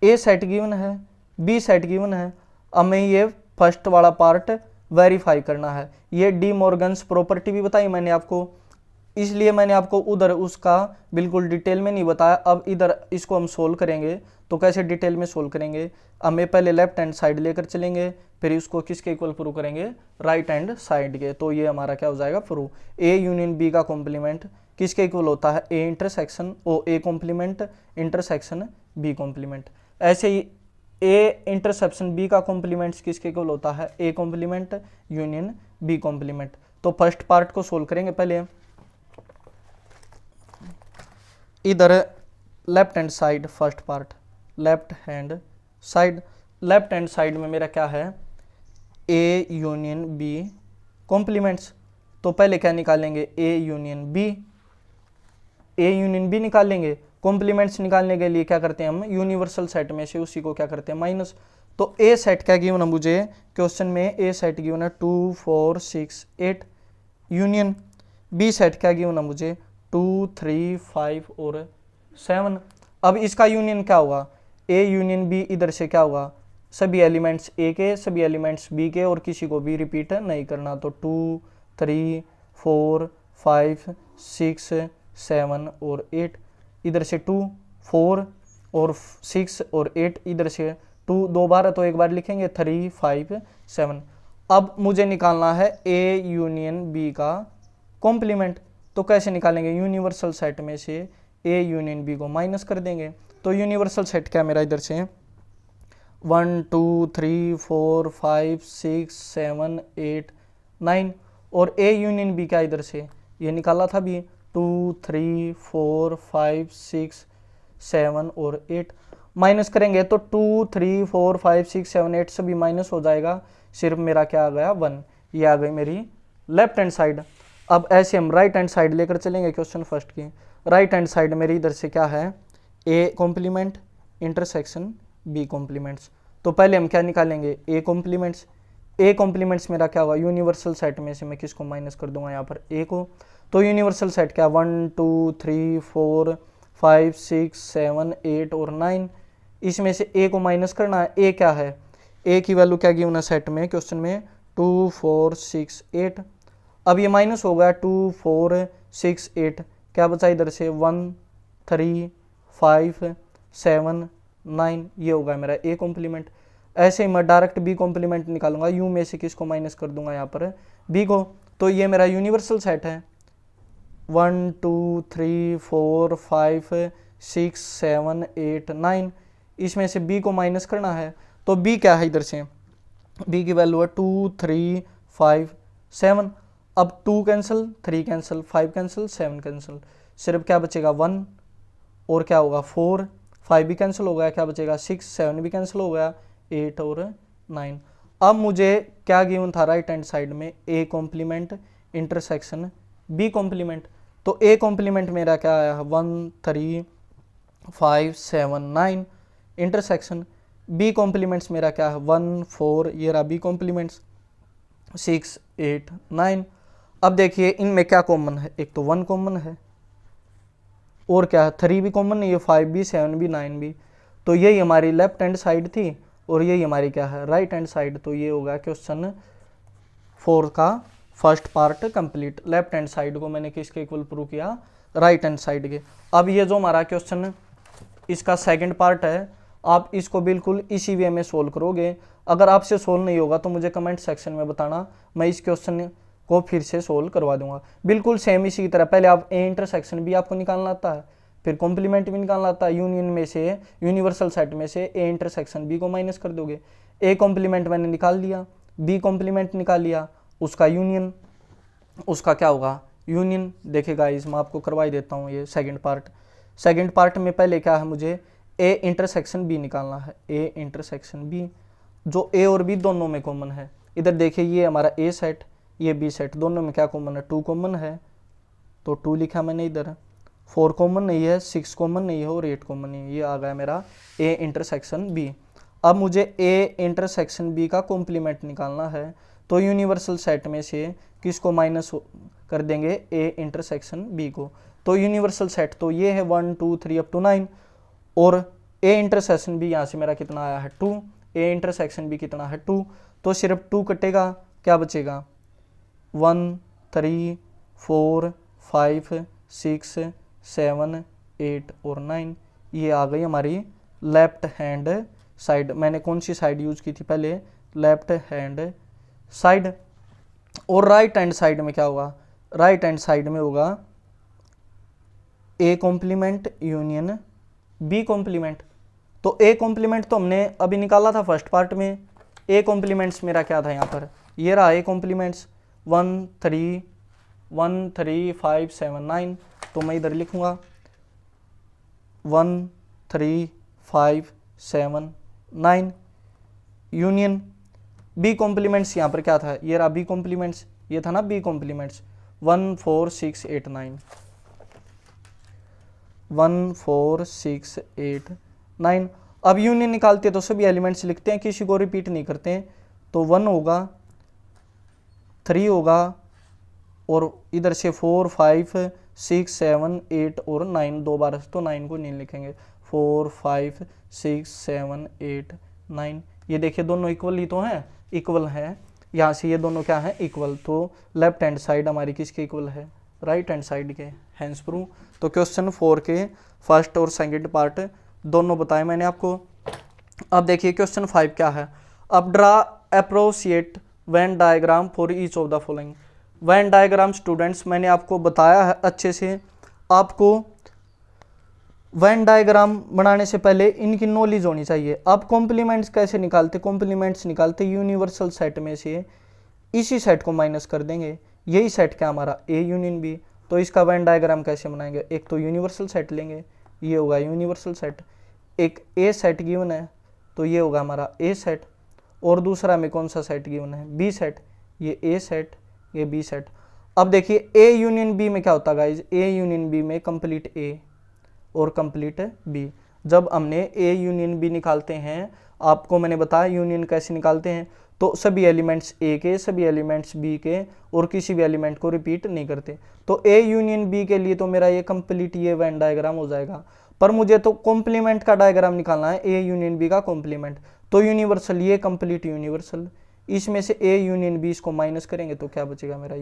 ए सेट गिवन है, बी सेट गिवन है, हमें ये फर्स्ट वाला पार्ट वेरीफाई करना है। ये डी मॉर्गन्स प्रॉपर्टी भी बताई मैंने आपको, इसलिए मैंने आपको उधर उसका बिल्कुल डिटेल में नहीं बताया। अब इधर इसको हम सोल्व करेंगे, तो कैसे डिटेल में सोल्व करेंगे, हमें पहले लेफ्ट हैंड साइड लेकर चलेंगे, फिर इसको किसके इक्वल प्रूव करेंगे राइट हैंड साइड के, तो ये हमारा क्या हो जाएगा प्रूव। ए यूनियन बी का कॉम्प्लीमेंट किसके इक्वल होता है, A intersection oh A complement intersection B complement. ऐसे ही ए इंटरसेप्शन बी का कॉम्प्लीमेंट किसके इक्वल होता है, A complement union B complement. तो फर्स्ट पार्ट को सोल्व करेंगे पहले, इधर left hand side first part, left hand side में मेरा क्या है ए यूनियन बी कॉम्प्लीमेंट्स। तो पहले क्या निकालेंगे ए यूनियन बी निकालेंगे। कॉम्प्लीमेंट्स निकालने के लिए क्या करते हैं हम, यूनिवर्सल सेट में से उसी को क्या करते हैं माइनस। तो ए सेट क्या गिवन है मुझे क्वेश्चन में, ए सेट गिवन है 2 4 6 8 यूनियन बी सेट क्या गिवन है मुझे 2 3 5 और 7। अब इसका यूनियन क्या होगा, ए यूनियन बी, इधर से क्या होगा सभी एलिमेंट्स ए के सभी एलिमेंट्स बी के और किसी को भी रिपीट नहीं करना। तो 2 3 4 5 6 7 और 8, इधर से 2 4 और 6 और 8, इधर से 2 दो बार है तो एक बार लिखेंगे 3 5 7। अब मुझे निकालना है ए यूनियन बी का कॉम्प्लीमेंट। तो कैसे निकालेंगे, यूनिवर्सल सेट में से ए यूनियन बी को माइनस कर देंगे। तो यूनिवर्सल सेट क्या मेरा इधर से 1 2 3 4 5 6 7 8 9 और ए यूनियन बी क्या इधर से ये निकाला था भी 2 3 4 5 6 7 और 8। माइनस करेंगे तो 2 3 4 5 6 7 8 सभी माइनस हो जाएगा, सिर्फ मेरा क्या आ गया 1। ये आ गई मेरी लेफ्ट हैंड साइड। अब ऐसे हम राइट हैंड साइड लेकर चलेंगे क्वेश्चन फर्स्ट की। राइट हैंड साइड मेरी इधर से क्या है A complement intersection B complements. तो पहले हम क्या निकालेंगे ए कॉम्प्लीमेंट्स। ए कॉम्प्लीमेंट्स मेरा क्या होगा, यूनिवर्सल सेट में से मैं किसको माइनस कर दूंगा यहाँ पर ए को। तो यूनिवर्सल सेट क्या 1 2 3 4 5 6 7 8 और 9, इसमें से ए को माइनस करना है। ए क्या है, ए की वैल्यू क्या गिवन है सेट में क्वेश्चन में 2 4 6 8। अब ये माइनस हो गया 2 4 6 8, क्या बचा इधर से 1 3 5 7 9, ये होगा मेरा ए कॉम्प्लीमेंट। ऐसे ही मैं डायरेक्ट बी कॉम्प्लीमेंट निकालूंगा, यू में से किसको माइनस कर दूंगा यहाँ पर बी को। तो ये मेरा यूनिवर्सल सेट है 1 2 3 4 5 6 7 8 9, इसमें से बी को माइनस करना है। तो बी क्या है इधर से, बी की वैल्यू है 2 3 5 7। अब 2 कैंसिल 3 कैंसिल 5 कैंसिल 7 कैंसिल, सिर्फ क्या बचेगा 1 और क्या होगा 4, 5 भी कैंसिल हो गया, क्या बचेगा 6, 7 भी कैंसिल हो गया 8 और 9। अब मुझे क्या गिवन था राइट हैंड साइड में A complement intersection B complement. तो ए कॉम्प्लीमेंट मेरा क्या आया 1 3 5 7 9 इंटरसेक्शन। बी कॉम्प्लीमेंट्स मेरा क्या है 1 4, ये रहा बी कॉम्प्लीमेंट्स 6 8 9। अब देखिए इनमें क्या कॉमन है, एक तो 1 कॉमन है और क्या है 3 भी कॉमन है, ये 5 भी 7 भी 9 भी। तो यही हमारी लेफ्ट हैंड साइड थी और यही हमारी क्या है राइट हैंड साइड। तो ये होगा क्वेश्चन 4 का first part complete. Left hand side को मैंने किसके इक्वल प्रूव किया, राइट हैंड साइड के। अब ये जो हमारा क्वेश्चन इसका सेकंड पार्ट है, आप इसको बिल्कुल इसी वे में सोल्व करोगे। अगर आपसे सोल्व नहीं होगा तो मुझे कमेंट सेक्शन में बताना, मैं इस क्वेश्चन को फिर से सोल्व करवा दूंगा। बिल्कुल सेम इसी की तरह, पहले आप ए इंटरसेक्शन भी आपको निकालना आता है, फिर कॉम्प्लीमेंट भी निकालना आता है। यूनियन में से यूनिवर्सल सेट में से ए इंटरसेक्शन बी को माइनस कर दोगे। ए कॉम्प्लीमेंट मैंने निकाल लिया, बी कॉम्प्लीमेंट निकाल लिया, उसका यूनियन, उसका क्या होगा यूनियन। देखिएगा इस मैं आपको करवाई देता हूँ ये सेकंड पार्ट। सेकंड पार्ट में पहले क्या है मुझे ए इंटरसेक्शन बी निकालना है। ए इंटरसेक्शन बी, जो ए और बी दोनों में कॉमन है। इधर देखिए ये हमारा ए सेट, ये बी सेट, दोनों में क्या कॉमन है 2 कॉमन है, तो 2 लिखा मैंने इधर। 4 कॉमन नहीं है, 6 कॉमन नहीं है और 8 कॉमन नहीं है। ये आ गया मेरा ए इंटरसेक्शन बी। अब मुझे ए इंटरसेक्शन बी का कॉम्प्लीमेंट निकालना है। तो यूनिवर्सल सेट में से किसको माइनस कर देंगे, ए इंटरसेक्शन बी को। तो यूनिवर्सल सेट तो ये है 1 2 3 अप टू 9 और ए इंटरसेक्शन बी यहाँ से मेरा कितना आया है 2, ए इंटरसेक्शन बी कितना है 2। तो सिर्फ 2 कटेगा, क्या बचेगा 1 3 4 5 6 7 8 और 9। ये आ गई हमारी लेफ्ट हैंड साइड। मैंने कौन सी साइड यूज की थी पहले, लेफ्ट हैंड साइड। और राइट हैंड साइड में क्या होगा, राइट हैंड साइड में होगा A complement union B complement. तो ए कॉम्प्लीमेंट तो हमने अभी निकाला था फर्स्ट पार्ट में। ए कॉम्प्लीमेंट्स मेरा क्या था यहाँ पर, ये रहा ए कॉम्प्लीमेंट्स 1 3 5 7 9। तो मैं इधर लिखूंगा 1 3 5 7 9 यूनियन बी कॉम्प्लीमेंट्स। यहाँ पर क्या था, ये रहा बी कॉम्प्लीमेंट्स, ये था ना बी कॉम्प्लीमेंट्स 1 4 6 8 9, 1 4 6 8 9। अब यूनियन निकालते हैं तो सभी एलिमेंट्स लिखते हैं, किसी को रिपीट नहीं करते हैं। तो 1 होगा, 3 होगा, और इधर से 4 5 6 7 8 और 9 दो बार, तो 9 को नहीं लिखेंगे। 4 5 6 7 8 9, ये देखिए दोनों इक्वल ही तो हैं, इक्वल है। यहाँ से ये दोनों क्या है, इक्वल। तो लेफ्ट हैंड साइड हमारी किसके इक्वल है, राइट हैंड साइड के, हैंस प्रूव। तो क्वेश्चन 4 के फर्स्ट और सेकंड पार्ट दोनों बताए मैंने आपको। अब देखिए क्वेश्चन 5 क्या है। अब draw appreciate Venn diagram for each of the following. Venn diagram students मैंने आपको बताया है अच्छे से। आपको वेन डायग्राम बनाने से पहले इनकी नॉलेज होनी चाहिए। अब कॉम्प्लीमेंट्स कैसे निकालते, कॉम्प्लीमेंट्स निकालते यूनिवर्सल सेट में से इसी सेट को माइनस कर देंगे। यही सेट क्या हमारा, ए यूनियन बी। तो इसका वेन डायग्राम कैसे बनाएंगे, एक तो यूनिवर्सल सेट लेंगे, ये होगा यूनिवर्सल सेट। एक ए सेट गिवन है तो ये होगा हमारा ए सेट, और दूसरा में कौन सा सेट गिवन है, बी सेट। ये ए सेट, ये बी सेट। अब देखिए ए यूनियन बी में क्या होता है गाइज, ए यूनियन बी में कंप्लीट ए और कंप्लीट बी। जब हमने ए यूनियन बी निकालते हैं, आपको मैंने बताया यूनियन कैसे निकालते हैं, तो सभी एलिमेंट्स ए के, सभी एलिमेंट्स बी के, और किसी भी एलिमेंट को रिपीट नहीं करते। तो ए यूनियन बी के लिए तो मेरा ये कंप्लीट ये वेन डायग्राम हो जाएगा। पर मुझे तो कॉम्प्लीमेंट का डायग्राम निकालना है, ए यूनियन बी का कॉम्प्लीमेंट। तो यूनिवर्सल, ये कंप्लीट यूनिवर्सल, इसमें से ए यूनियन बी इसको माइनस करेंगे तो क्या बचेगा मेरा,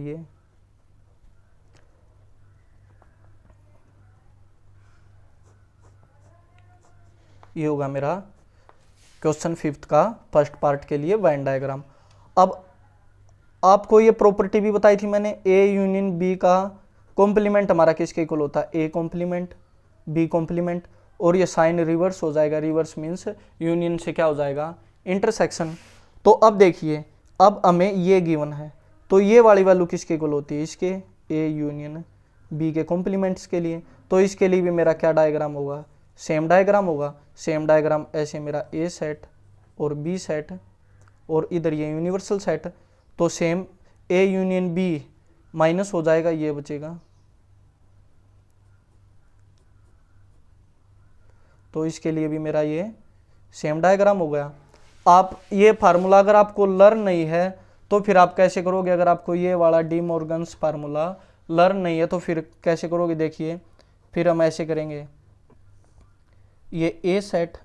ये होगा मेरा क्वेश्चन 5 का फर्स्ट पार्ट के लिए वेन डायग्राम। अब आपको ये प्रॉपर्टी भी बताई थी मैंने, ए यूनियन बी का कॉम्प्लीमेंट हमारा किसके इक्वल होता है, ए कॉम्प्लीमेंट बी कॉम्प्लीमेंट। और ये साइन रिवर्स हो जाएगा, रिवर्स मीन्स यूनियन से क्या हो जाएगा, इंटरसेक्शन। तो अब देखिए, अब हमें ये गिवन है, तो ये वाली वैल्यू किसके इक्वल होती है, इसके, ए यूनियन बी के कॉम्प्लीमेंट्स के लिए। तो इसके लिए भी मेरा क्या डायग्राम होगा, सेम डायग्राम होगा। सेम डायग्राम ऐसे मेरा ए सेट और बी सेट, और इधर ये यूनिवर्सल सेट। तो same A union B minus हो जाएगा, ये बचेगा। तो इसके लिए भी मेरा ये सेम डायग्राम हो गया। आप ये फार्मूला अगर आपको लर्न नहीं है तो फिर आप कैसे करोगे, अगर आपको ये वाला डी मॉर्गन्स फार्मूला लर्न नहीं है तो फिर कैसे करोगे, देखिए फिर हम ऐसे करेंगे, ये ए सेट,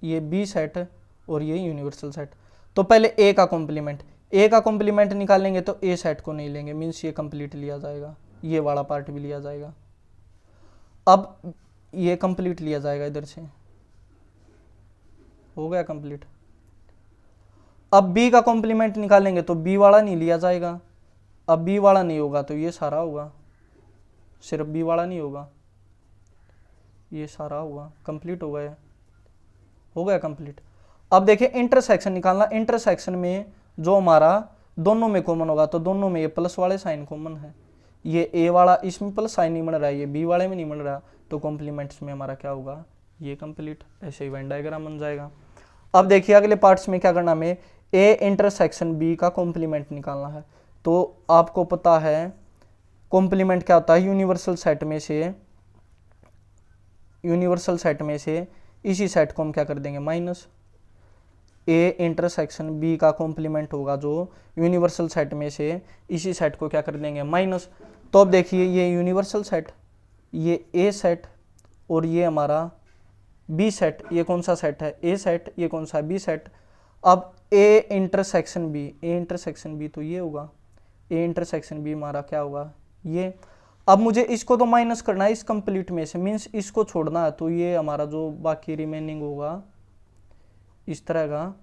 ये बी सेट, और ये यूनिवर्सल सेट। तो पहले ए का कॉम्प्लीमेंट, ए का कॉम्प्लीमेंट निकालेंगे तो ए सेट को नहीं लेंगे, मीन्स ये कंप्लीट लिया जाएगा, ये वाला पार्ट भी लिया जाएगा। अब ये कंप्लीट लिया जाएगा, इधर से हो गया कंप्लीट। अब बी का कॉम्प्लीमेंट निकालेंगे तो बी वाला नहीं लिया जाएगा। अब बी वाला नहीं होगा तो ये सारा होगा, सिर्फ बी वाला नहीं होगा, ये सारा होगा, कंप्लीट हो गया, हो गया कंप्लीट। अब देखिए इंटरसेक्शन निकालना, इंटरसेक्शन में जो हमारा दोनों में कॉमन होगा, तो दोनों में ये प्लस वाले साइन कॉमन है। ये ए वाला इसमें प्लस साइन नहीं बन रहा है, ये बी वाले में नहीं बन रहा, तो कॉम्प्लीमेंट्स में हमारा क्या होगा, ये कंप्लीट। ऐसे ही वेन डायग्राम बन जाएगा। अब देखिए अगले पार्ट्स में क्या करना, हमें ए इंटरसेक्शन बी का कॉम्प्लीमेंट निकालना है। तो आपको पता है कॉम्प्लीमेंट क्या होता है, यूनिवर्सल सेट में से, यूनिवर्सल सेट में से इसी सेट को हम क्या कर देंगे, माइनस। ए इंटरसेक्शन बी का कॉम्प्लीमेंट होगा जो यूनिवर्सल सेट में से, इसी सेट को क्या कर देंगे, माइनस। तो अब देखिए ये यूनिवर्सल सेट, ये ए सेट, और ये हमारा बी सेट, ये कौन सा सेट है, ए सेट, ये कौन सा, बी सेट। अब A intersection B, A intersection B तो ये होगा, ए इंटरसेक्शन बी हमारा क्या होगा, ये। अब मुझे इसको तो माइनस करना है इस कंप्लीट में से, मीन्स इसको छोड़ना है, तो ये हमारा जो बाकी रिमेनिंग होगा इस तरह का,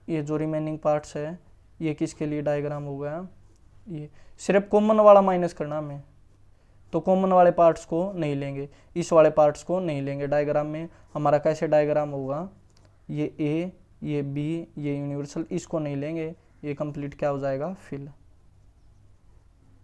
ये जो रिमेनिंग पार्ट्स है ये किसके लिए डायग्राम हो गया, ये सिर्फ कॉमन वाला माइनस करना हमें। तो कॉमन वाले पार्ट्स को नहीं लेंगे, इस वाले पार्ट्स को नहीं लेंगे डायग्राम में। हमारा कैसे डायग्राम होगा, ये ए, ये बी, ये यूनिवर्सल, इसको नहीं लेंगे, ये कंप्लीट क्या हो जाएगा, फिल।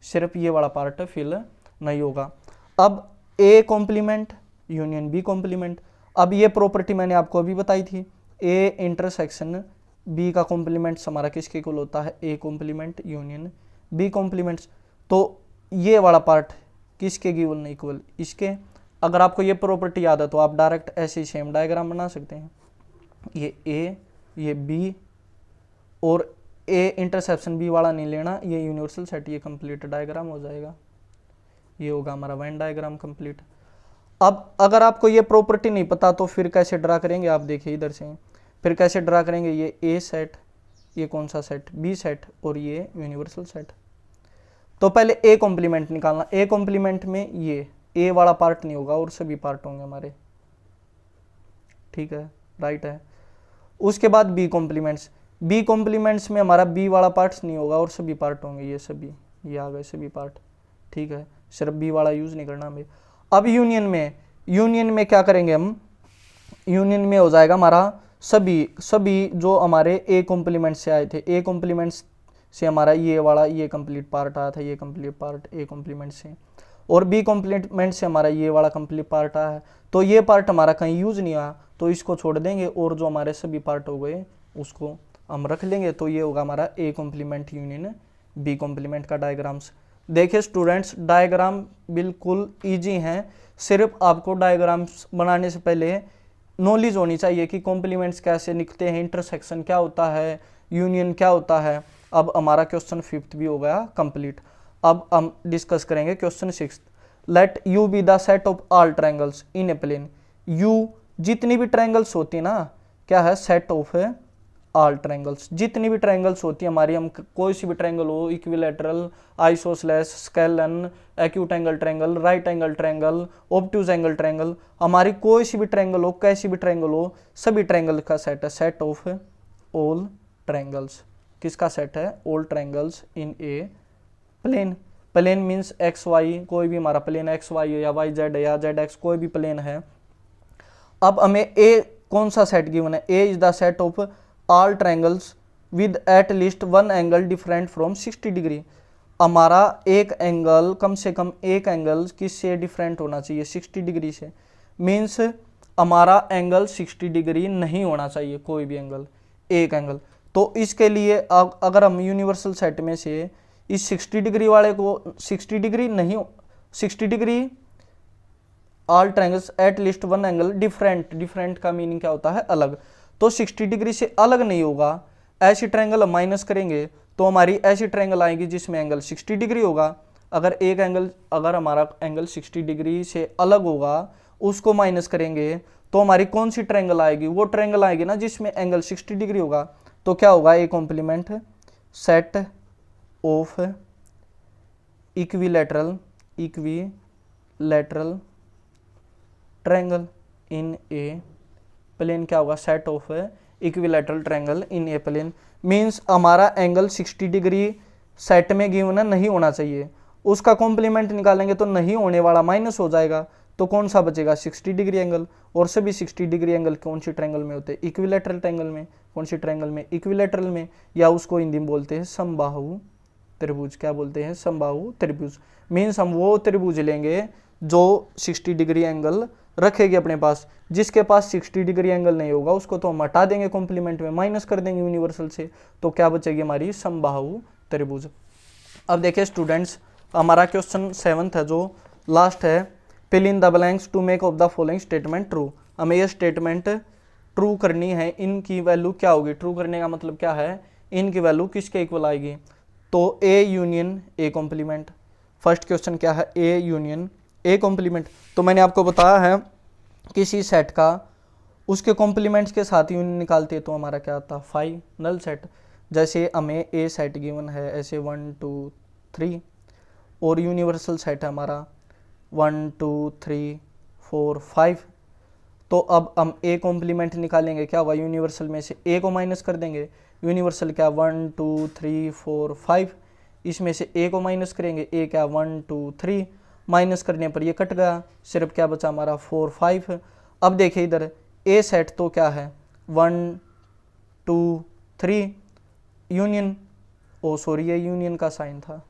सिर्फ ये वाला पार्ट फिल नहीं होगा। अब A complement union B complement. अब ये प्रॉपर्टी मैंने आपको अभी बताई थी, ए इंटरसेक्शन बी का कॉम्प्लीमेंट्स हमारा किसके इक्वल होता है, A complement union B complements. तो ये वाला पार्ट किसके गिवन इक्वल, इसके। अगर आपको ये प्रॉपर्टी याद है तो आप डायरेक्ट ऐसे ही सेम डायग्राम बना सकते हैं। ये ए, ये बी, और ए इंटरसेप्शन बी वाला नहीं लेना, ये यूनिवर्सल सेट, ये कंप्लीट डायग्राम हो जाएगा। ये होगा हमारा वेन डायग्राम कंप्लीट। अब अगर आपको ये प्रॉपर्टी नहीं पता तो फिर कैसे ड्रा करेंगे, आप देखिए इधर से फिर कैसे ड्रा करेंगे। ये ए सेट, ये कौन सा सेट, बी सेट, और ये यूनिवर्सल सेट। तो पहले ए कॉम्प्लीमेंट निकालना। ए कॉम्प्लीमेंट में ये ए वाला पार्ट नहीं होगा और सभी पार्ट होंगे हमारे, ठीक है, राइट है। उसके बाद बी कॉम्प्लीमेंट्स, बी कॉम्प्लीमेंट्स में हमारा बी वाला पार्ट्स नहीं होगा और सभी पार्ट होंगे, ये सभी, ये आ गए सभी पार्ट, ठीक है, सिर्फ बी वाला यूज नहीं करना हमें। अब यूनियन में क्या करेंगे हम, यूनियन में हो जाएगा हमारा सभी जो हमारे ए कॉम्प्लीमेंट से आए थे, ए कॉम्प्लीमेंट्स से हमारा ये वाला ये कंप्लीट पार्ट आया था, ये कंप्लीट पार्ट ए कॉम्प्लीमेंट से, और बी कॉम्प्लीमेंट से हमारा ये वाला कंप्लीट पार्ट आया है। तो ये पार्ट हमारा कहीं यूज नहीं आया तो इसको छोड़ देंगे और जो हमारे सभी पार्ट हो गए उसको हम रख लेंगे। तो ये होगा हमारा A complement union B complement का डायग्राम्स। देखिए स्टूडेंट्स, डायग्राम बिल्कुल ईजी हैं, सिर्फ आपको डायग्राम्स बनाने से पहले नॉलेज होनी चाहिए कि कॉम्प्लीमेंट्स कैसे निकलते हैं, इंटरसेक्शन क्या होता है, यूनियन क्या होता है। अब हमारा क्वेश्चन 5th भी हो गया कंप्लीट। अब हम डिस्कस करेंगे question 6th। Let U be the set of all triangles in a plane. U जितनी भी ट्रायंगल्स होती है ना, क्या है, सेट ऑफ ऑल ट्रायंगल्स। जितनी भी ट्रायंगल्स होती है हमारी, हम कोई सी भी ट्रायंगल हो, equilateral, isosceles, scalene, acute angle triangle, right angle triangle, obtuse angle triangle, हमारी कोई सी भी ट्रायंगल हो, कैसी भी ट्रायंगल हो, सभी ट्रायंगल का सेट है, सेट ऑफ ऑल ट्रायंगल्स। किसका सेट है, all triangles in a plane. Plane means X Y, कोई भी हमारा प्लेन एक्स वाई है या वाई जेड है या जेड एक्स, कोई भी प्लेन है। अब हमें ए कौन सा सेट गिवन है, A is the set of all triangles with at least one angle different from 60 degree. हमारा एक एंगल, कम से कम एक एंगल किससे डिफरेंट होना चाहिए, 60 डिग्री से। मीन्स हमारा एंगल 60 डिग्री नहीं होना चाहिए, कोई भी एंगल, एक एंगल। तो इसके लिए अगर हम यूनिवर्सल सेट में से इस 60 डिग्री वाले को 60 डिग्री नहीं, 60 degree all triangles eight least one angle different, different का मीनिंग क्या होता है, अलग। तो 60 डिग्री से अलग नहीं होगा, ऐसी ट्रायंगल हम माइनस करेंगे तो हमारी ऐसी ट्रायंगल आएगी जिसमें एंगल 60 डिग्री होगा। अगर हमारा एंगल 60 डिग्री से अलग होगा, उसको माइनस करेंगे तो हमारी कौन सी ट्रायंगल आएगी, वो ट्रायंगल आएगी ना जिसमें एंगल 60 डिग्री होगा। तो क्या होगा, A complement set of equilateral triangle in a plane. क्या होगा, set of equilateral triangle in a plane. Means हमारा एंगल 60 डिग्री सेट में गिवन नहीं होना चाहिए, उसका कॉम्प्लीमेंट निकालेंगे तो नहीं होने वाला माइनस हो जाएगा, तो कौन सा बचेगा, 60 डिग्री एंगल। और सभी 60 डिग्री एंगल कौन सी ट्रायंगल में होते हैं, इक्विलैटरल ट्रायंगल में। कौन सी ट्रायंगल में, इक्विलैटरल में, या उसको हिंदी में बोलते हैं समबाहु त्रिभुज। क्या बोलते हैं, समबाहु त्रिभुज। मीन्स हम वो त्रिभुज लेंगे जो 60 डिग्री एंगल रखेगी अपने पास। जिसके पास 60 डिग्री एंगल नहीं होगा उसको तो हम हटा देंगे, कॉम्प्लीमेंट में माइनस कर देंगे यूनिवर्सल से, तो क्या बचेगी हमारी, समबाहु त्रिभुज। अब देखिए स्टूडेंट्स, हमारा क्वेश्चन 7th है जो लास्ट है। Fill in the blanks to make of the following statement true. हमें ये स्टेटमेंट ट्रू करनी है, इनकी वैल्यू क्या होगी, ट्रू करने का मतलब क्या है, इनकी वैल्यू किसके इक्वल आएगी। तो A union A complement. First question क्या है, ए यूनियन ए कॉम्प्लीमेंट। तो मैंने आपको बताया है किसी सेट का उसके कॉम्प्लीमेंट्स के साथ यूनियन निकालते तो हमारा क्या आता है, 5 नल सेट। जैसे हमें ए सेट गिवन है ऐसे 1 2 3, और यूनिवर्सल सेट है हमारा 1 2 3 4 5। तो अब हम ए कॉम्प्लीमेंट निकालेंगे, क्या होगा, यूनिवर्सल में से ए को माइनस कर देंगे। यूनिवर्सल क्या, 1 2 3 4 5, इसमें से ए को माइनस करेंगे, ए क्या 1 2 3, माइनस करने पर ये कट गया, सिर्फ क्या बचा हमारा 4 5। अब देखिए इधर ए सेट तो क्या है 1 2 3 यूनियन, ओ सॉरी ये यूनियन का साइन था,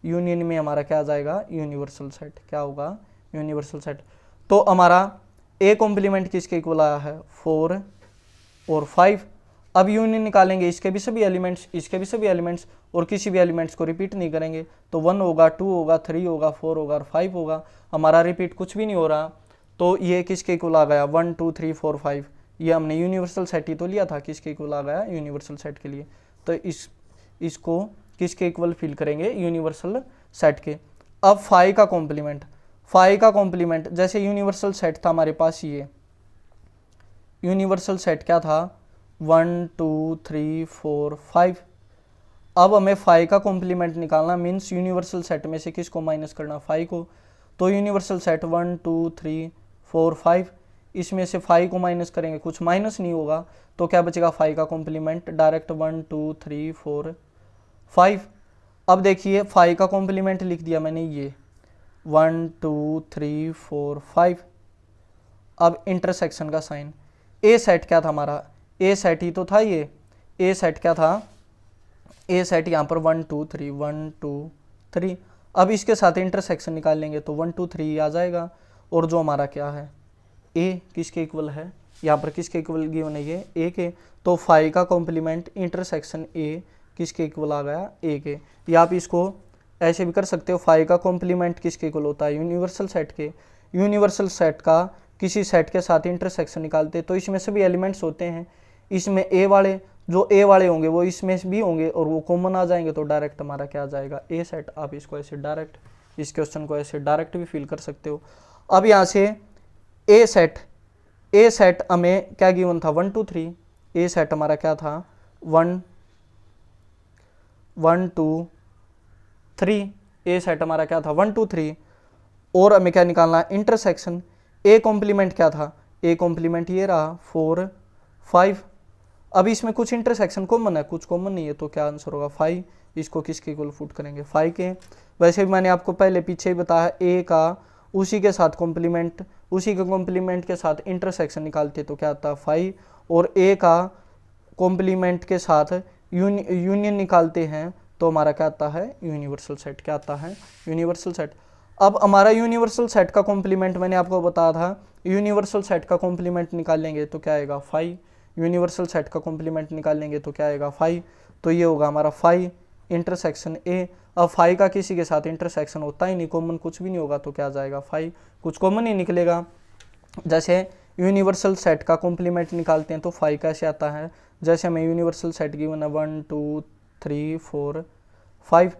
यूनियन में हमारा क्या आ जाएगा, यूनिवर्सल सेट। क्या होगा, यूनिवर्सल सेट। तो हमारा ए कॉम्प्लीमेंट किसके इक्वल आया है, 4 और 5। अब यूनियन निकालेंगे, इसके भी सभी एलिमेंट्स, इसके भी सभी एलिमेंट्स, और किसी भी एलिमेंट्स को रिपीट नहीं करेंगे। तो 1 होगा, 2 होगा, 3 होगा, 4 होगा और 5 होगा। हमारा रिपीट कुछ भी नहीं हो रहा, तो ये किसके इक्वल आ गया 1 2 3 4 5, ये हमने यूनिवर्सल सेट ही तो लिया था, किसके इक्वल आ गया यूनिवर्सल सेट के लिए। तो इसको किसके इक्वल फिल करेंगे यूनिवर्सल सेट के। अब फाई का कॉम्प्लीमेंट जैसे यूनिवर्सल सेट था हमारे पास, ये यूनिवर्सल सेट क्या था 1 2 3 4 5। अब हमें फाई का कॉम्प्लीमेंट निकालना, मीन्स यूनिवर्सल सेट में से किसको माइनस करना, फाई को। तो यूनिवर्सल सेट 1 2 3 4 5, इसमें से फाई को माइनस करेंगे, कुछ माइनस नहीं होगा, तो क्या बचेगा फाई का कॉम्प्लीमेंट डायरेक्ट 1 2 3 4 5। अब देखिए फाई का कॉम्प्लीमेंट लिख दिया मैंने ये 1 2 3 4 5। अब इंटरसेक्शन का साइन, ए सेट क्या था हमारा, ए सेट ही तो था ये, ए सेट क्या था, ए सेट यहाँ पर 1 2 3 1 2 3। अब इसके साथ इंटरसेक्शन निकाल लेंगे तो 1 2 3 आ जाएगा, और जो हमारा क्या है ए किसके इक्वल है, यहाँ पर किसके इक्वल गिवन है ये ए के। तो फाई का कॉम्प्लीमेंट इंटरसेक्शन ए किसके इक्वल आ गया ए के। या आप इसको ऐसे भी कर सकते हो, फाई का कॉम्प्लीमेंट किसके इक्वल होता है यूनिवर्सल सेट के। यूनिवर्सल सेट का किसी सेट के साथ इंटरसेक्शन निकालते तो इसमें सभी एलिमेंट्स होते हैं, इसमें ए वाले जो ए वाले होंगे वो इसमें भी होंगे और वो कॉमन आ जाएंगे, तो डायरेक्ट हमारा क्या आ जाएगा ए सेट। आप इसको ऐसे डायरेक्ट, इस क्वेश्चन को ऐसे डायरेक्ट भी फिल कर सकते हो। अब यहाँ से ए सेट हमें क्या गिवन था 1 2 3, ए सेट हमारा क्या था 1 1 2 3, ए सेट हमारा क्या था 1 2 3, और हमें क्या निकालना इंटरसेक्शन। ए कॉम्प्लीमेंट क्या था, ए कॉम्प्लीमेंट ये रहा 4 5। अब इसमें कुछ इंटरसेक्शन कॉमन है, कुछ कॉमन नहीं है, तो क्या आंसर होगा 5। इसको किसके इक्वल पुट करेंगे 5 के। वैसे भी मैंने आपको पहले पीछे ही बताया ए का उसी के साथ कॉम्प्लीमेंट, उसी के कॉम्प्लीमेंट के साथ इंटरसेक्शन निकालते तो क्या आता है 5, और ए का कॉम्प्लीमेंट के साथ यूनियन निकालते हैं तो हमारा क्या आता है यूनिवर्सल सेट। क्या आता है यूनिवर्सल सेट। अब हमारा यूनिवर्सल सेट का कॉम्प्लीमेंट मैंने आपको बताया था, यूनिवर्सल सेट का कॉम्प्लीमेंट निकाल लेंगे तो क्या आएगा 5, यूनिवर्सल सेट का कॉम्प्लीमेंट निकाल लेंगे तो क्या आएगा 5, तो ये होगा हमारा 5 इंटरसेक्शन ए। अब 5 का किसी के साथ इंटरसेक्शन होता ही नहीं, कॉमन कुछ भी नहीं होगा, तो क्या आ जाएगा 5, कुछ कॉमन ही निकलेगा। जैसे यूनिवर्सल सेट का कॉम्प्लीमेंट निकालते हैं तो 5 कैसे आता है, जैसे हमें यूनिवर्सल सेट गिवन है 1 2 3 4 5।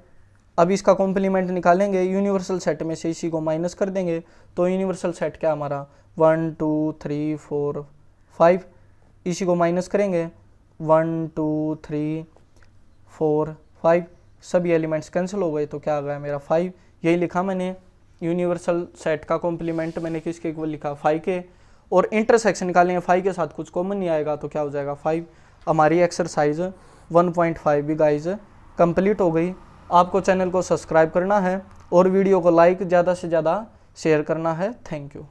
अब इसका कॉम्प्लीमेंट निकालेंगे, यूनिवर्सल सेट में से इसी को माइनस कर देंगे, तो यूनिवर्सल सेट क्या हमारा 1 2 3 4 5, इसी को माइनस करेंगे 1 2 3 4 5, सभी एलिमेंट्स कैंसिल हो गए, तो क्या आ गया मेरा 5। यही लिखा मैंने, यूनिवर्सल सेट का कॉम्प्लीमेंट मैंने किसके इक्वल लिखा 5 के, और इंटरसेक्शन निकालेंगे 5 के साथ कुछ कॉमन नहीं आएगा, तो क्या हो जाएगा 5। हमारी एक्सरसाइज 1.5 भी गाइज कंप्लीट हो गई। आपको चैनल को सब्सक्राइब करना है और वीडियो को लाइक ज़्यादा से ज़्यादा शेयर करना है। Thank you.